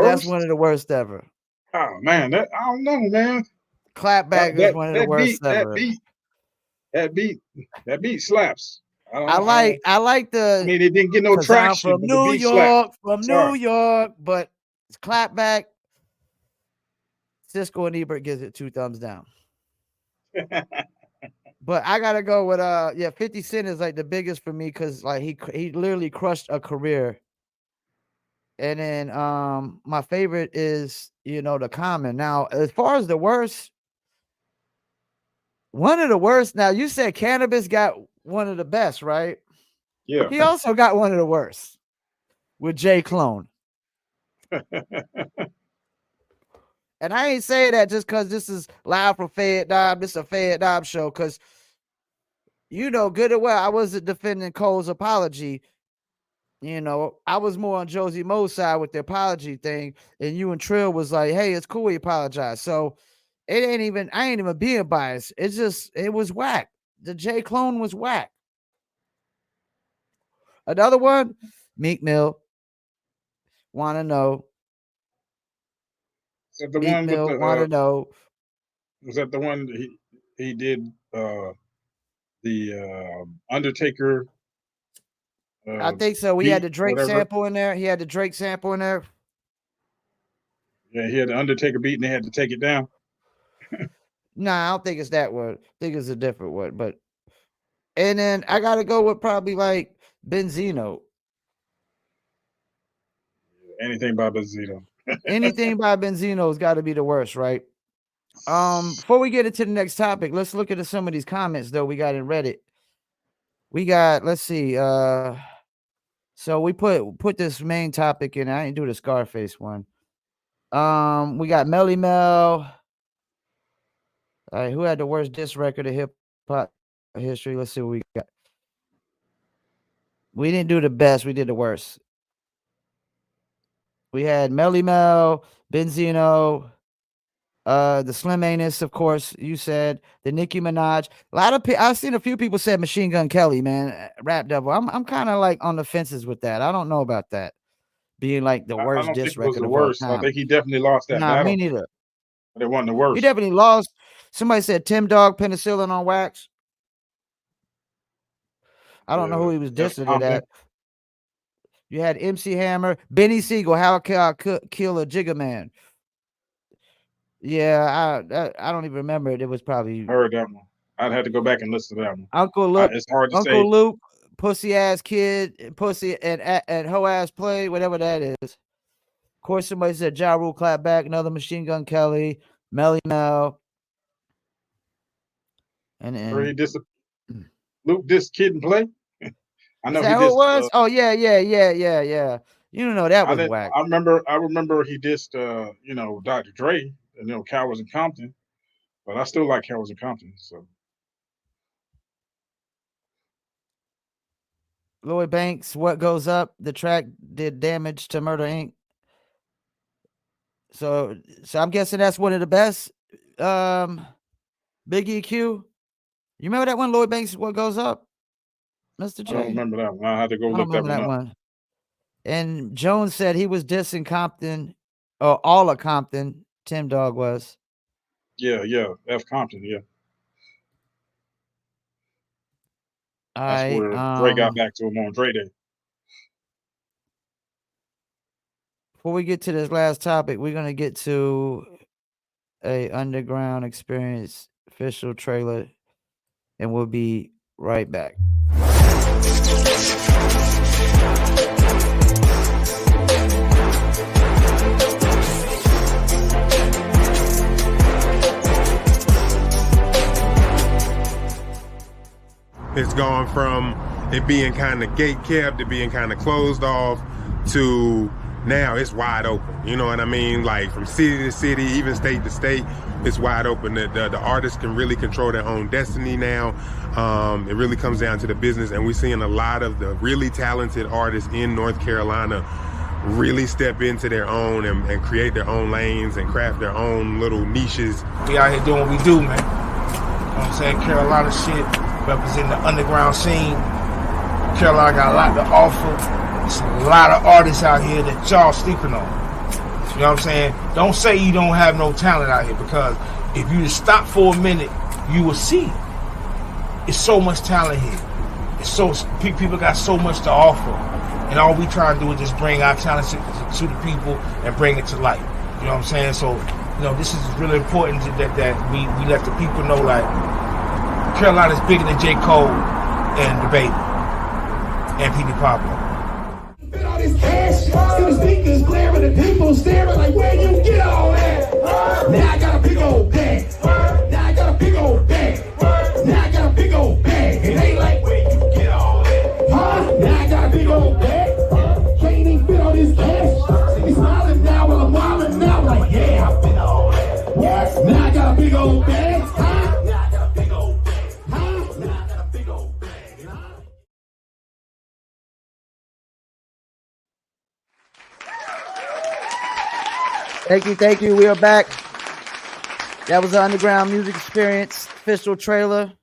That's one Worst? of the worst ever. Oh man, that I don't know, man. Clapback is one of the That beat worst ever. that beat slaps. I don't I know. like I the mean, it didn't get no because I'm traction, from but the New beat slapped. New Sorry. York, but it's clapback. Cisco and Ebert gives it 2 thumbs down. But I gotta go with 50 Cent is like the biggest for me because like he literally crushed a career. And then my favorite is, you know, the Common. Now, as far as the worst, one of the worst. Now you said Cannabis got one of the best, right? Yeah. He also got one of the worst with J Clone. And I ain't saying that just because this is live from Fayettenam. This is a Fayettenam show because you know good and well I wasn't defending Cole's apology. You know, I was more on Josie Mo's side with the apology thing, and you and Trill was like, "Hey, it's cool, he apologized." So I ain't even being biased. It's just it was whack. The J Clone was whack. Another one, Meek Mill. Wanna know? Is that the Meek one with Mill. the Wanna know? was that the one that he did the Undertaker I think so. We had beat the Drake whatever? sample in there. He had the Drake sample in there. Yeah, he had the Undertaker beat and they had to take it down. Nah, I don't think it's that one. I think it's a different one. But and then I gotta go with probably like Benzino. Anything by Benzino. Anything by Benzino's got to be the worst, right? Before we get into the next topic, let's look at some of these comments though we got in Reddit. We got, let's see, so we put this main topic in. I didn't do the Scarface one. We got Melly Mel. All right, who had the worst diss record of hip hop history? Let's see what we got. We didn't do the best, we did the worst. We had Melly Mel, Benzino, the Slim Anus, of course, you said, the Nicki Minaj. A lot of I've seen a few people said Machine Gun Kelly, man, Rap Devil. I'm kind of like on the fences with that. I don't know about that being like the I worst don't think diss it was record the of all worst. I time. think he definitely lost that Nah, me battle, neither. but it wasn't the He worst. definitely lost. Somebody said Tim Dog Penicillin on Wax. I don't know who he was F. dissing it Compton. at. You had MC Hammer, Benny Siegel, How Can I Kill a Jigga Man? Yeah, I don't even remember it. It was probably Heard that one. I'd have to go back and listen to that one. Uncle Luke. It's hard to Uncle say. Luke, Pussy Ass Kid, Pussy and Hoe Ass Play, whatever that is. Of course, somebody said Ja Rule Clap Back, another Machine Gun Kelly, Melly Mel. And Luke dissed Kid and Play. I is know that he who it dissed. was? Oh yeah. You know that was whack. I remember he dissed Dr. Dre and Cowards and Compton, but I still like Cowards and Compton. So Lloyd Banks, What Goes Up? The track did damage to Murder Inc. So I'm guessing that's one of the best. Big EQ. You remember that one, Lloyd Banks, What Goes Up? Mr. J? I don't remember that one. I had to go I don't look that remember one that up. one. And Jones said he was dissing Compton, or all of Compton. Tim Dog was. Yeah, F. Compton, yeah. That's where Dre got back to him on Dre Day. Before we get to this last topic, we're gonna get to a Underground Experience official trailer, and we'll be right back. It's gone from it being kind of gate kept to being kind of closed off to now it's wide open. You know what I mean? Like from city to city, even state to state, it's wide open. The artists can really control their own destiny now. It really comes down to the business, and we're seeing a lot of the really talented artists in North Carolina really step into their own and create their own lanes and craft their own little niches. We out here doing what we do, man. You know what I'm saying? Carolina shit. Representing the underground scene. Carolina got a lot to offer. There's a lot of artists out here that y'all sleeping on. You know what I'm saying? Don't say you don't have no talent out here, because if you just stop for a minute, you will see. It's so much talent here. People got so much to offer. And all we try to do is just bring our talent to the people and bring it to light. You know what I'm saying? So, this is really important that we let the people know, like, Carolina's bigger than J. Cole and DaBaby and P.D. Pablo. All this cash, see the speakers blaring, the people staring like, where you get all that? Now I got a big old bag. Now I got a big old bag. Now I got a big old bag. It ain't like, where you get all that? Now I got a big old bag. Can't even fit all this cash. See me smiling now while I'm wilding now. Like, yeah, I fit all that. Yes, now I got a big old bag. Thank you. We are back. That was the Underground Music Experience official trailer.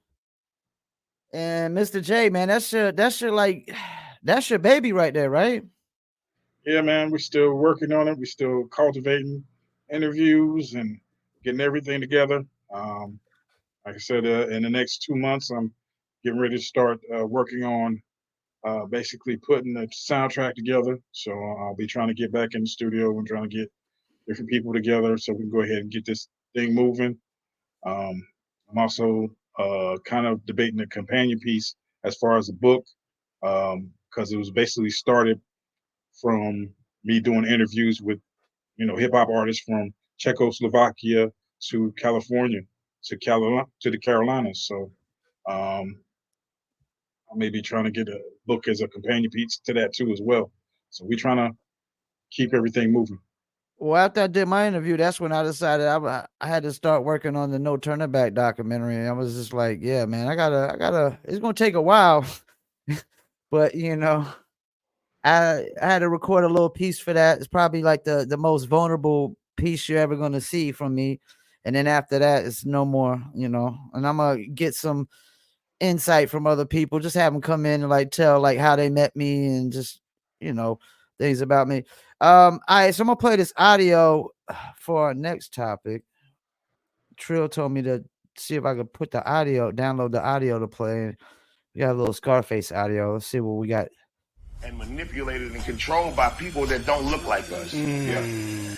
And Mr. J, man, that's your baby right there, right? Yeah, man, we're still working on it. We're still cultivating interviews and getting everything together. Like I said, in the next 2 months, I'm getting ready to start working on basically putting the soundtrack together. So I'll be trying to get back in the studio and trying to get different people together so we can go ahead and get this thing moving. I'm also kind of debating a companion piece as far as the book, because it was basically started from me doing interviews with, hip hop artists from Czechoslovakia to California to the Carolinas. So um, I may be trying to get a book as a companion piece to that too as well. So we're trying to keep everything moving. Well, after I did my interview, that's when I decided I had to start working on the No Turning Back documentary. I was just like, yeah, man, I gotta. It's gonna take a while, but I had to record a little piece for that. It's probably like the most vulnerable piece you're ever gonna see from me, and then after that, it's no more. And I'm gonna get some insight from other people. Just have them come in and like tell like how they met me and just things about me. All right, so I'm gonna play this audio for our next topic. Trill told me to see if I could put the audio, download the audio to play. We got a little Scarface audio. Let's see what we got. And manipulated and controlled by people that don't look like us. Yeah.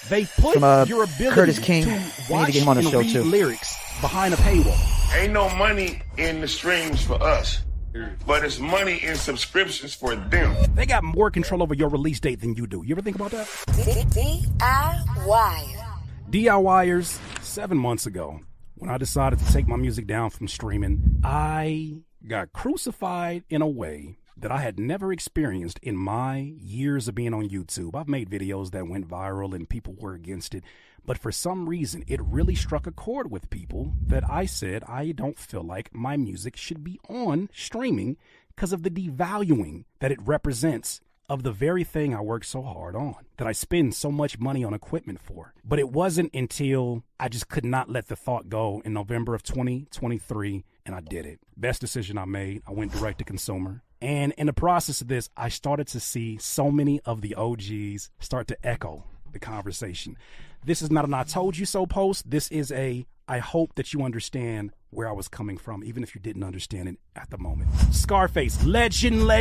They put From, your ability Curtis King. to We need watch to get him on the and show, read too. lyrics behind a paywall. Ain't no money in the streams for us, but it's money in subscriptions for them. They got more control over your release date than you do. You ever think about that? DIYers, 7 months ago, when I decided to take my music down from streaming, I got crucified in a way that I had never experienced in my years of being on YouTube. I've made videos that went viral and people were against it, but for some reason, it really struck a chord with people that I said I don't feel like my music should be on streaming because of the devaluing that it represents of the very thing I work so hard on, that I spend so much money on equipment for. But it wasn't until I just could not let the thought go in November of 2023, and I did it. Best decision I made. I went direct to consumer. And in the process of this, I started to see so many of the OGs start to echo the conversation. This is not an I told you so post. This is a I hope that you understand where I was coming from, even if you didn't understand it at the moment. Scarface, legendary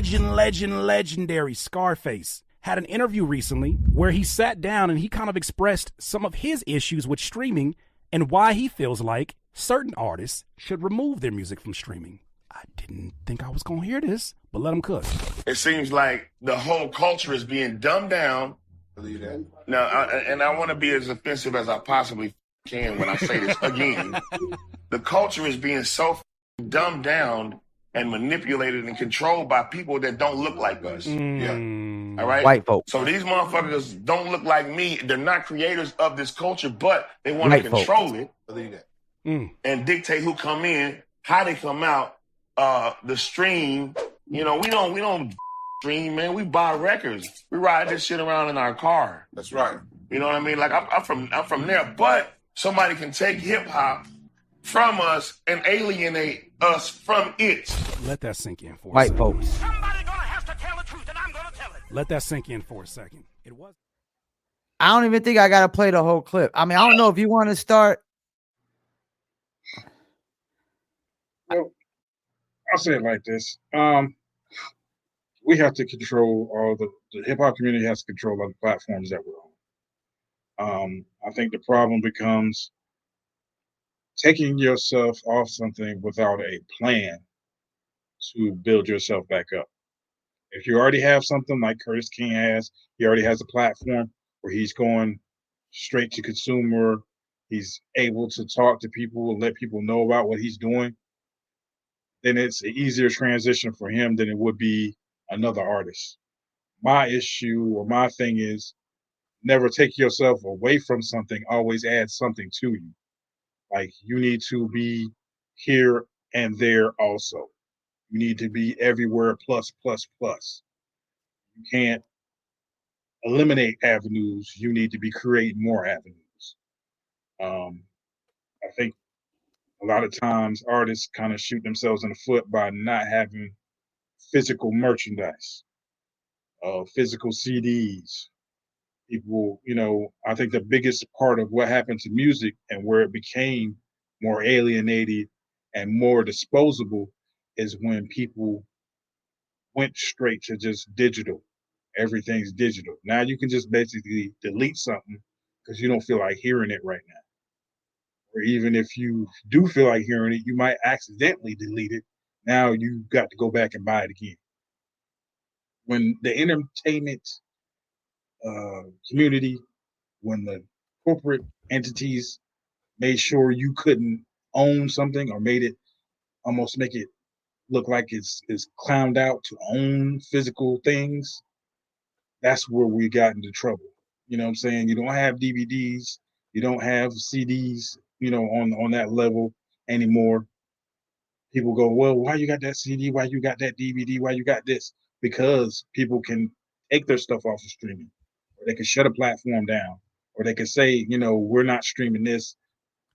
Scarface, had an interview recently where he sat down and he kind of expressed some of his issues with streaming and why he feels like certain artists should remove their music from streaming. I didn't think I was going to hear this, but let him cook. It seems like the whole culture is being dumbed down. Believe that. Now, I want to be as offensive as I possibly can when I say this again. The culture is being so dumbed down and manipulated and controlled by people that don't look like us. Yeah. All right? White folks. So these motherfuckers don't look like me. They're not creators of this culture, but they want to control it. Believe that. And dictate who come in, how they come out, the stream. We don't stream, man. We buy records. We ride this shit around in our car. That's right. You know what I mean? Like I'm from there, but somebody can take hip hop from us and alienate us from it. Let that sink in for a White second. folks. Somebody gonna have to tell the truth, and I'm gonna tell it. Let that sink in for a second. It was. I don't even think I got to play the whole clip. I mean, I don't know if you want to start. Well, I'll say it like this. We have to control all the hip hop community has to control all the platforms that we're on. I think the problem becomes taking yourself off something without a plan to build yourself back up. If you already have something like Curtis King has, he already has a platform where he's going straight to consumer. He's able to talk to people and let people know about what he's doing. Then it's an easier transition for him than it would be another artist. My issue or my thing is never take yourself away from something, always add something to you. Like you need to be here and there also. You need to be everywhere plus. You can't eliminate avenues. You need to be creating more avenues. I think a lot of times artists kind of shoot themselves in the foot by not having physical merchandise, physical CDs. People, I think the biggest part of what happened to music and where it became more alienated and more disposable is when people went straight to just digital. Everything's digital. Now you can just basically delete something because you don't feel like hearing it right now. Or even if you do feel like hearing it, you might accidentally delete it. Now you've got to go back and buy it again. When the entertainment community, when the corporate entities made sure you couldn't own something or made it almost make it look like it's clowned out to own physical things, that's where we got into trouble. You know what I'm saying? You don't have DVDs, you don't have CDs, on that level anymore. People go, well, why you got that CD? Why you got that DVD? Why you got this? Because people can take their stuff off of streaming, or they can shut a platform down, or they can say, we're not streaming this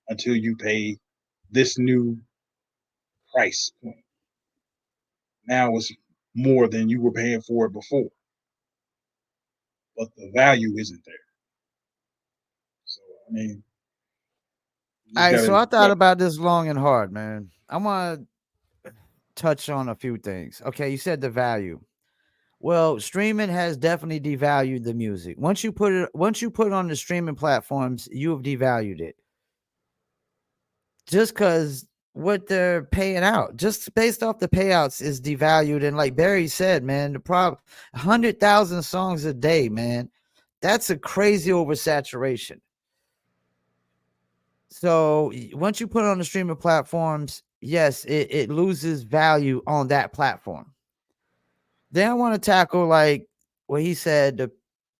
until you pay this new price point. Now it's more than you were paying for it before, but the value isn't there. So I mean, All right, so I thought about this long and hard, man. I want to touch on a few things. Okay, you said the value. Well, streaming has definitely devalued the music. Once you put it on the streaming platforms, you have devalued it. Just because what they're paying out, just based off the payouts, is devalued. And like Barry said, man, the problem 100,000 songs a day, man. That's a crazy oversaturation. So once you put it on the streaming platforms, yes, it loses value on that platform. Then I want to tackle like what he said, the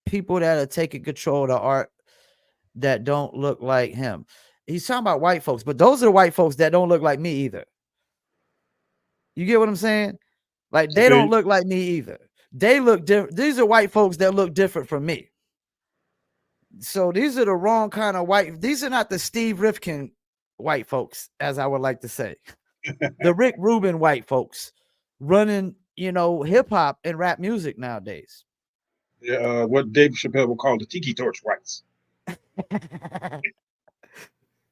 people that are taking control of the art that don't look like him. He's talking about white folks, but those are the white folks that don't look like me either. You get what I'm saying? Like they don't look like me either. They look different. These are white folks that look different from me. So these are the wrong kind of white. These are not the Steve Rifkin white folks, as I would like to say. The Rick Rubin white folks running, hip hop and rap music nowadays. Yeah, what Dave Chappelle would call the tiki torch whites.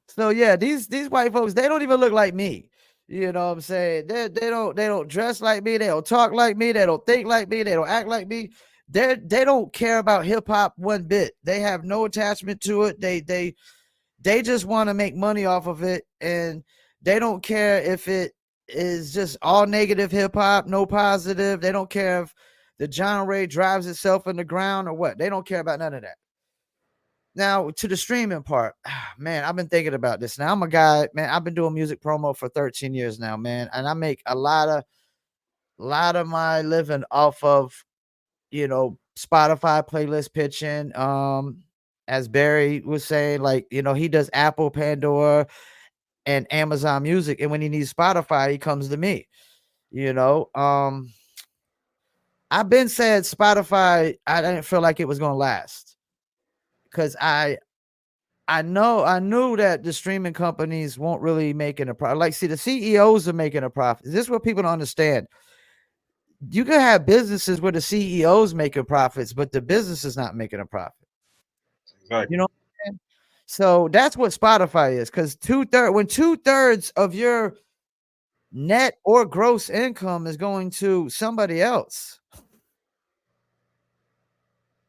So yeah, these white folks, they don't even look like me. You know what I'm saying? They don't dress like me, they don't talk like me, they don't think like me, they don't act like me. They don't care about hip hop one bit. They have no attachment to it. They just want to make money off of it, and they don't care if it is just all negative hip hop, no positive. They don't care if the genre drives itself in the ground or what. They don't care about none of that. Now to the streaming part, man, I've been thinking about this. Now I'm a guy, man. I've been doing music promo for 13 years now, man, and I make a lot of my living off of, Spotify playlist pitching. As Barry was saying, like, he does Apple, Pandora, and Amazon Music, and when he needs Spotify, he comes to me. I've been said Spotify, I didn't feel like it was gonna last because I knew that the streaming companies won't really making a profit. Like, see, the CEOs are making a profit. This is what people don't understand. You can have businesses where the CEOs making profits, but the business is not making a profit. Exactly. You know what I'm saying? So that's what Spotify is, because when 2/3 of your net or gross income is going to somebody else,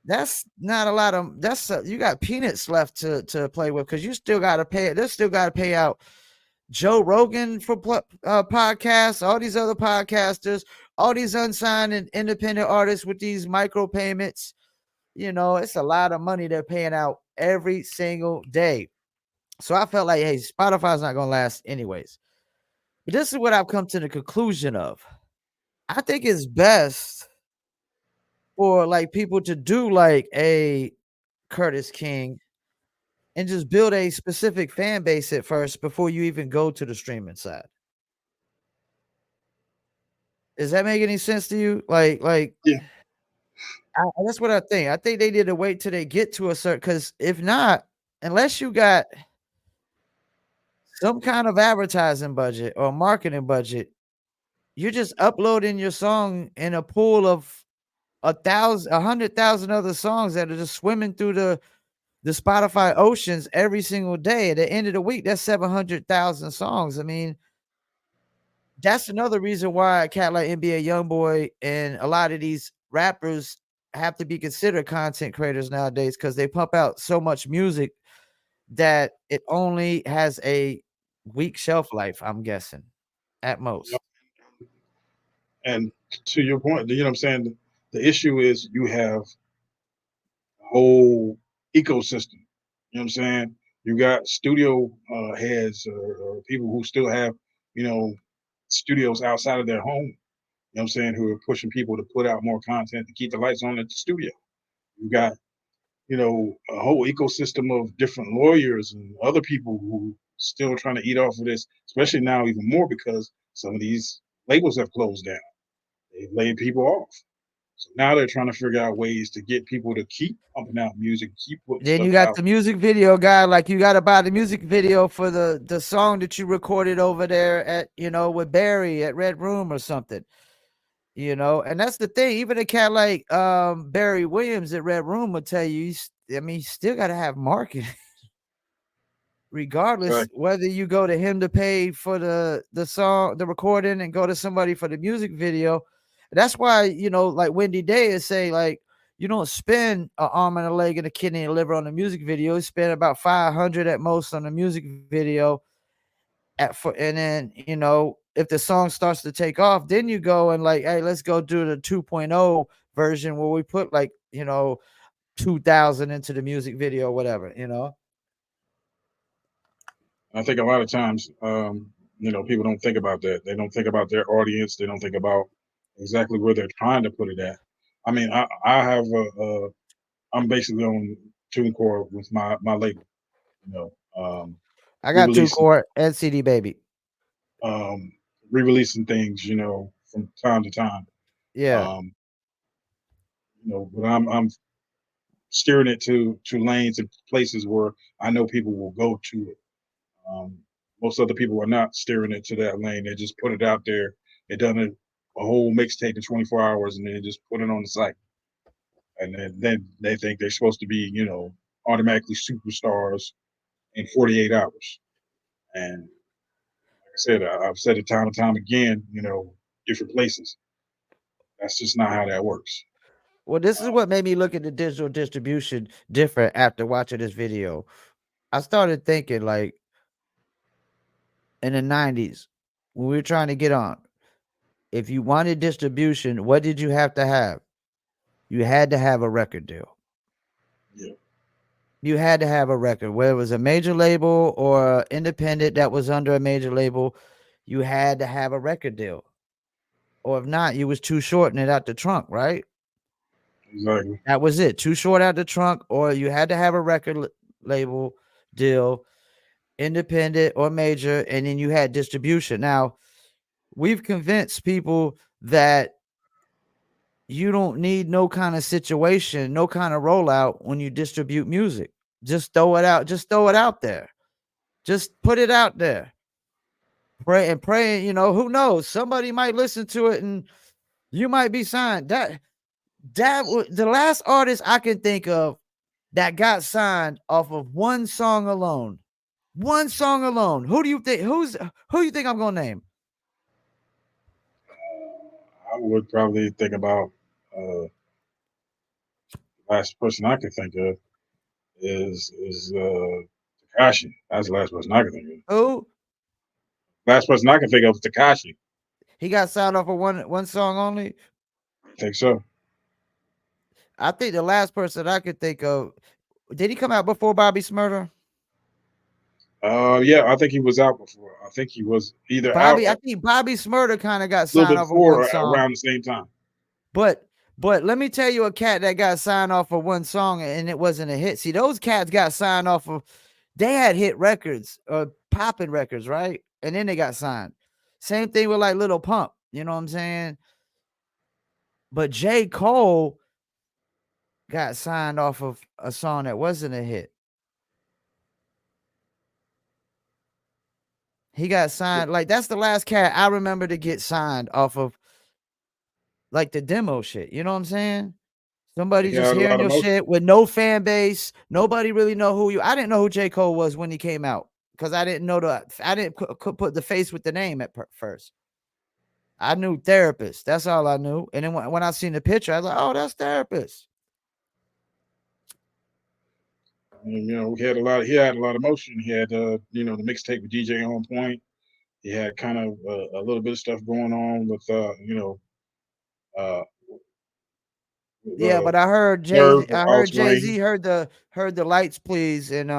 that's not a lot of. You got peanuts left to play with, because you still got to pay it. They still got to pay out Joe Rogan for podcasts, all these other podcasters, all these unsigned and independent artists with these micro payments. It's a lot of money they're paying out every single day. So I felt like, hey, Spotify's not going to last anyways. But this is what I've come to the conclusion of. I think it's best for like people to do like a Curtis King and just build a specific fan base at first before you even go to the streaming side. Does that make any sense to you? Like, yeah. That's what I think. I think they need to wait till they get to a certain, because if not, unless you got some kind of advertising budget or marketing budget, you're just uploading your song in a pool of 100,000 other songs that are just swimming through the Spotify oceans every single day. At the end of the week, that's 700,000 songs. I mean, that's another reason why a cat like NBA Youngboy and a lot of these rappers have to be considered content creators nowadays, because they pump out so much music that it only has a week shelf life, I'm guessing, at most. And to your point, you know what I'm saying? The issue is you have whole ecosystem. You know what I'm saying? You got studio heads or people who still have, studios outside of their home. You know what I'm saying? Who are pushing people to put out more content to keep the lights on at the studio. You got, a whole ecosystem of different lawyers and other people who still trying to eat off of this, especially now even more because some of these labels have closed down. They've laid people off. So now they're trying to figure out ways to get people to keep pumping out music, keep putting Then stuff you got out. the music video guy, like you got to buy the music video for the song that you recorded over there at, with Barry at Red Room or something. And that's the thing. Even a cat like Barry Williams at Red Room will tell you, you still got to have marketing. Regardless, Right. whether you go to him to pay for the song, the recording, and go to somebody for the music video. That's why, like Wendy Day is saying, like, you don't spend an arm and a leg and a kidney and a liver on the music video. You spend about 500 at most on the music video. And then, if the song starts to take off, then you go and like, hey, let's go do the 2.0 version where we put like, 2,000 into the music video, whatever, I think a lot of times, people don't think about that. They don't think about their audience. They don't think about exactly where they're trying to put it at. I mean, I have I'm basically on TuneCore with my label. I got Re-releasing, TuneCore and CD Baby. re-releasing things, from time to time. Yeah. But I'm steering it to lanes and places where I know people will go to it. Most other people are not steering it to that lane. They just put it out there. They done a whole mixtape in 24 hours and then just put it on the site. And then they think they're supposed to be, automatically superstars in 48 hours. And like I said, I've said it time and time again, different places. That's just not how that works. Well, this is what made me look at the digital distribution different after watching this video. I started thinking, like, in the 90s, when we were trying to get on, if you wanted distribution, what did you have to have? You had to have a record deal. Yeah. You had to have a record, whether it was a major label or independent that was under a major label, you had to have a record deal. Or if not, you was too short and it out the trunk, right? Exactly. That was it. Too short out the trunk, or you had to have a record label deal, independent or major, and then you had distribution. Now, we've convinced people that you don't need no kind of situation, no kind of rollout when you distribute music. Just throw it out. Just throw it out there. Just put it out there. Pray, who knows? Somebody might listen to it and you might be signed. The last artist I can think of that got signed off of one song alone. One song alone. Who do you think? Who you think I'm gonna name? I would probably think about last person I can think of is Takashi. That's the last person I can think of. Who? Last person I can think of is Takashi. He got signed off of one song only. I think so. I think the last person I could think of, did he come out before Bobby Smurder? Yeah, I think he was out before. I think he was either out I think Bobby Smurder kind of got a little signed bit off of before one or song. around the same time. But let me tell you a cat that got signed off of one song and it wasn't a hit. See, those cats got signed off of, they had hit records or popping records, right? And then they got signed. Same thing with like Little Pump, you know what I'm saying? But J. Cole got signed off of a song that wasn't a hit. He got signed, like that's the last cat I remember to get signed off of like the demo shit. You know what I'm saying? Somebody He just had a hearing lot of your motion. shit with no fan base. Nobody really know who you. I didn't know who J. Cole was when he came out because I didn't know I didn't put the face with the name at first. I knew Therapist. That's all I knew. And then when I seen the picture, I was like, oh, that's Therapist. And, he had a lot of motion. He had the mixtape with DJ On Point. He had kind of a little bit of stuff going on with uh Yeah, but I heard Nerve, I heard Oz Jay-Z Wayne. heard the lights please and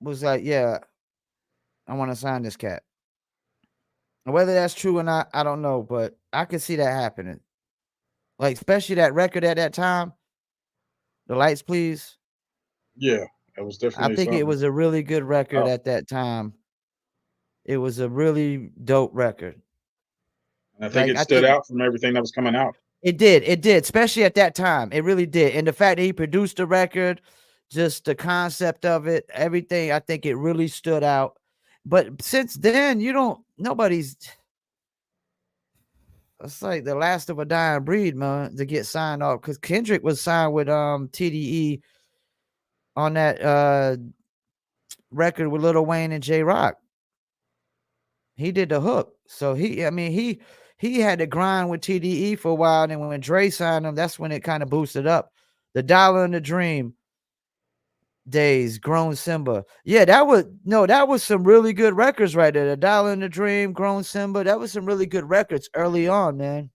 was like, yeah, I want to sign this cat. Whether that's true or not, I don't know, but I could see that happening. Like, especially that record at that time, the lights please. Yeah, that was I definitely think it something. was a really good record Oh, at that time. It was a really dope record. and I think Like, it I stood think out from everything that was coming out. it did, especially at that time. It really did. And the fact that he produced the record, just the concept of it, everything, I think it really stood out. But since then, nobody's, it's like the last of a dying breed, man, to get signed off. Because Kendrick was signed with TDE on that record with Lil Wayne and J Rock. He did the hook. So he had to grind with TDE for a while. And then when Dre signed him, that's when it kind of boosted up. The Dollar and the Dream days, Grown Simba. Yeah, that was some really good records right there. The Dollar and the Dream, Grown Simba. That was some really good records early on, man.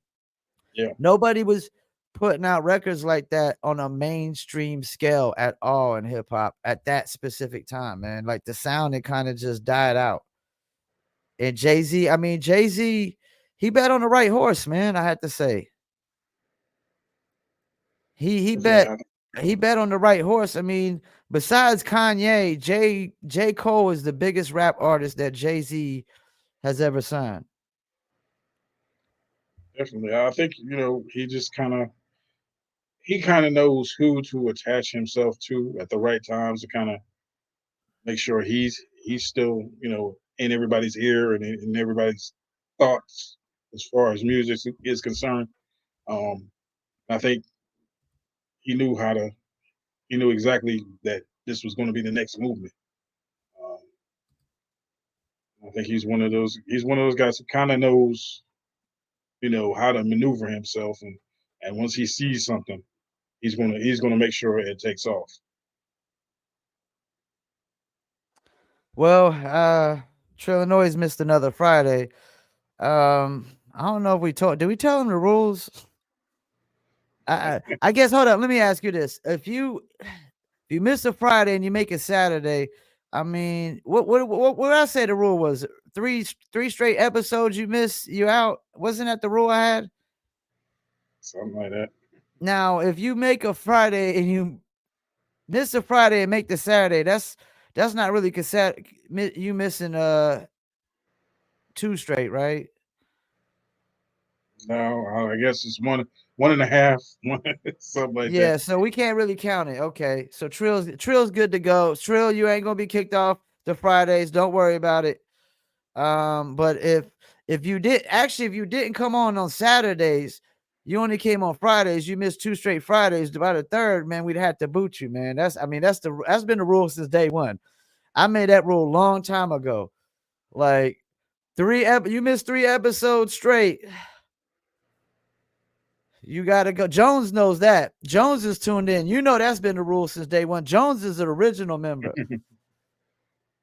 Yeah. Nobody was putting out records like that on a mainstream scale at all in hip hop at that specific time, man. Like the sound, it kind of just died out. And Jay-Z, he bet on the right horse, man. I had to say. He bet on the right horse. I mean, besides Kanye, J. Cole is the biggest rap artist that Jay-Z has ever signed. Definitely. I think, he kind of knows who to attach himself to at the right times to kind of make sure he's still, in everybody's ear and in everybody's thoughts as far as music is concerned. I think he knew he knew exactly that this was going to be the next movement. Um, I think he's one of those guys who kind of knows, how to maneuver himself, and once he sees something, he's gonna make sure it takes off. Well, Trillinois missed another Friday. I don't know if did we tell him the rules? I guess, hold up, let me ask you this. If you miss a Friday and you make it Saturday, I mean, what I say the rule was? Three straight episodes you miss, you out. Wasn't that the rule I had? Something like that. Now, if you make a Friday and you miss a Friday and make the Saturday, that's not really you missing 2 straight, right? No, I guess it's one and a half, something like that. Yeah, so we can't really count it. Okay, so Trill's good to go. Trill, you ain't gonna be kicked off the Fridays. Don't worry about it. But if you didn't come on Saturdays, you only came on Fridays, you missed 2 straight Fridays. By the third, man, we'd have to boot you, man. That's been the rule since day one. I made that rule a long time ago. Like you missed 3 episodes straight. You gotta go. Jones knows that. Jones is tuned in. That's been the rule since day one. Jones is an original member.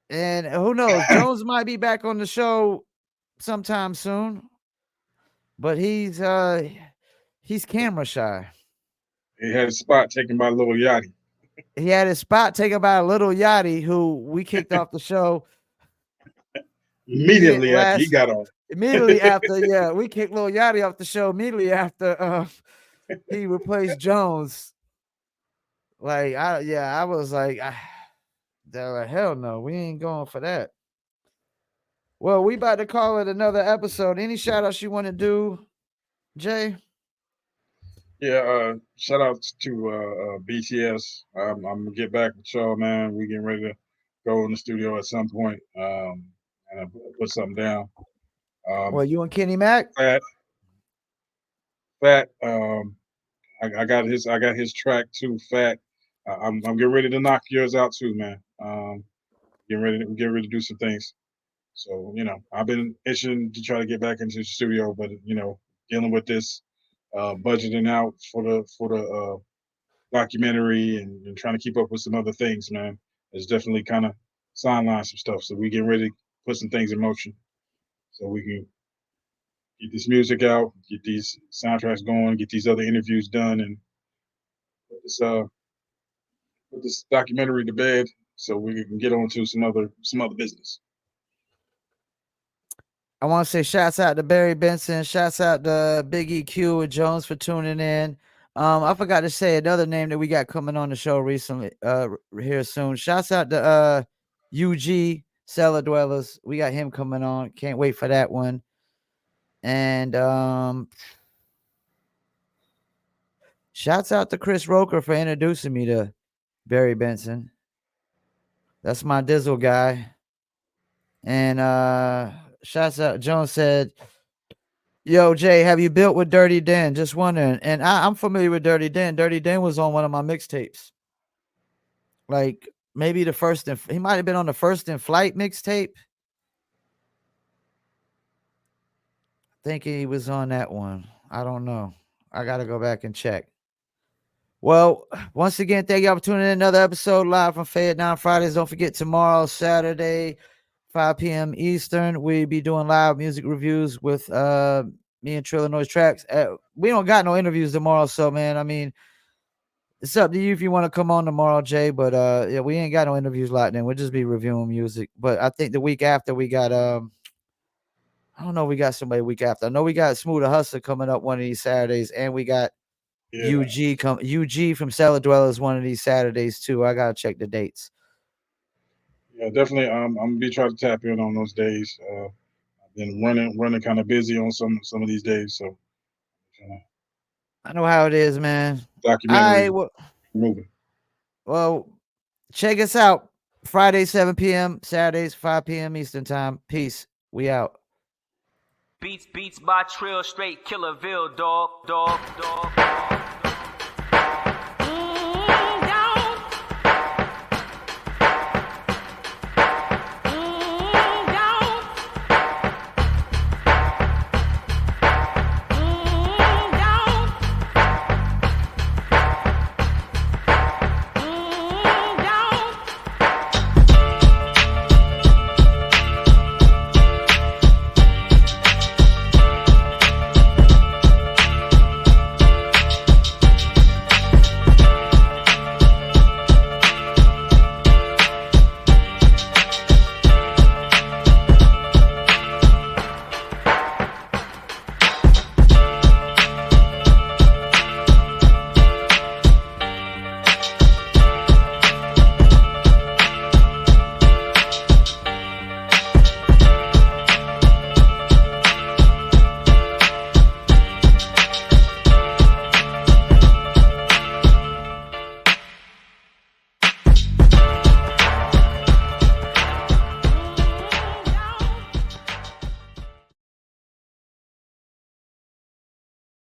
And who knows? Jones might be back on the show sometime soon. But he's camera shy. He had a spot taken by Lil Yachty. He had his spot taken by a Little Yachty, who we kicked off the show Immediately after he got on. Immediately after, yeah, we kicked Lil Yachty off the show immediately after he replaced Jones. Like, I was like, they're like, hell no, we ain't going for that. Well, we about to call it another episode. Any shout outs you want to do, Jay? Yeah, shout out to BTS. I'm gonna get back with y'all, man. We getting ready to go in the studio at some point, and I put something down. Well, you and Kenny Mac? Fat. I got his track too. Fat. I'm getting ready to knock yours out too, man. Getting ready to do some things. So I've been itching to try to get back into the studio, but dealing with this budgeting out for the documentary and trying to keep up with some other things, man, it's definitely kind of sidelined some stuff. So we getting ready to put some things in motion so we can get this music out, get these soundtracks going, get these other interviews done, and put this documentary to bed so we can get on to some other business. I want to say shouts out to Barry Benson. Shouts out to Big EQ and Jones for tuning in. I forgot to say another name that we got coming on the show recently, here soon. Shouts out to UG Cellar Dwellers. We got him coming on. Can't wait for that one. And shouts out to Chris Roker for introducing me to Barry Benson. That's my Dizzle guy. And shouts out. Jones said, "Yo, Jay, have you built with Dirty Den? Just wondering." And I'm familiar with Dirty Den. Dirty Den was on one of my mixtapes. Like maybe the first, he might have been on the First in Flight mixtape. I think he was on that one. I don't know. I got to go back and check. Well, once again, thank y'all for tuning in. Another episode live from Fayettenam Fridays. Don't forget, tomorrow, Saturday, 5 p.m. Eastern, we'll be doing live music reviews with me and Trilla Noise Tracks. We don't got no interviews tomorrow, so, man, I mean, it's up to you if you want to come on tomorrow, Jay, but yeah, we ain't got no interviews locked in. We'll just be reviewing music. But I think the week after we got, I don't know, we got somebody the week after. I know we got Smooth the Hustler coming up one of these Saturdays, and we got UG from Cellar Dwellers one of these Saturdays too. I gotta check the dates. Yeah, definitely. I'm gonna be trying to tap in on those days. I've been running kind of busy on some of these days, so I know how it is, man. Documentary moving. Well, check us out. Friday 7 p.m., Saturdays 5 p.m. Eastern time. Peace. We out. Beats by Trill, straight Killerville, dog.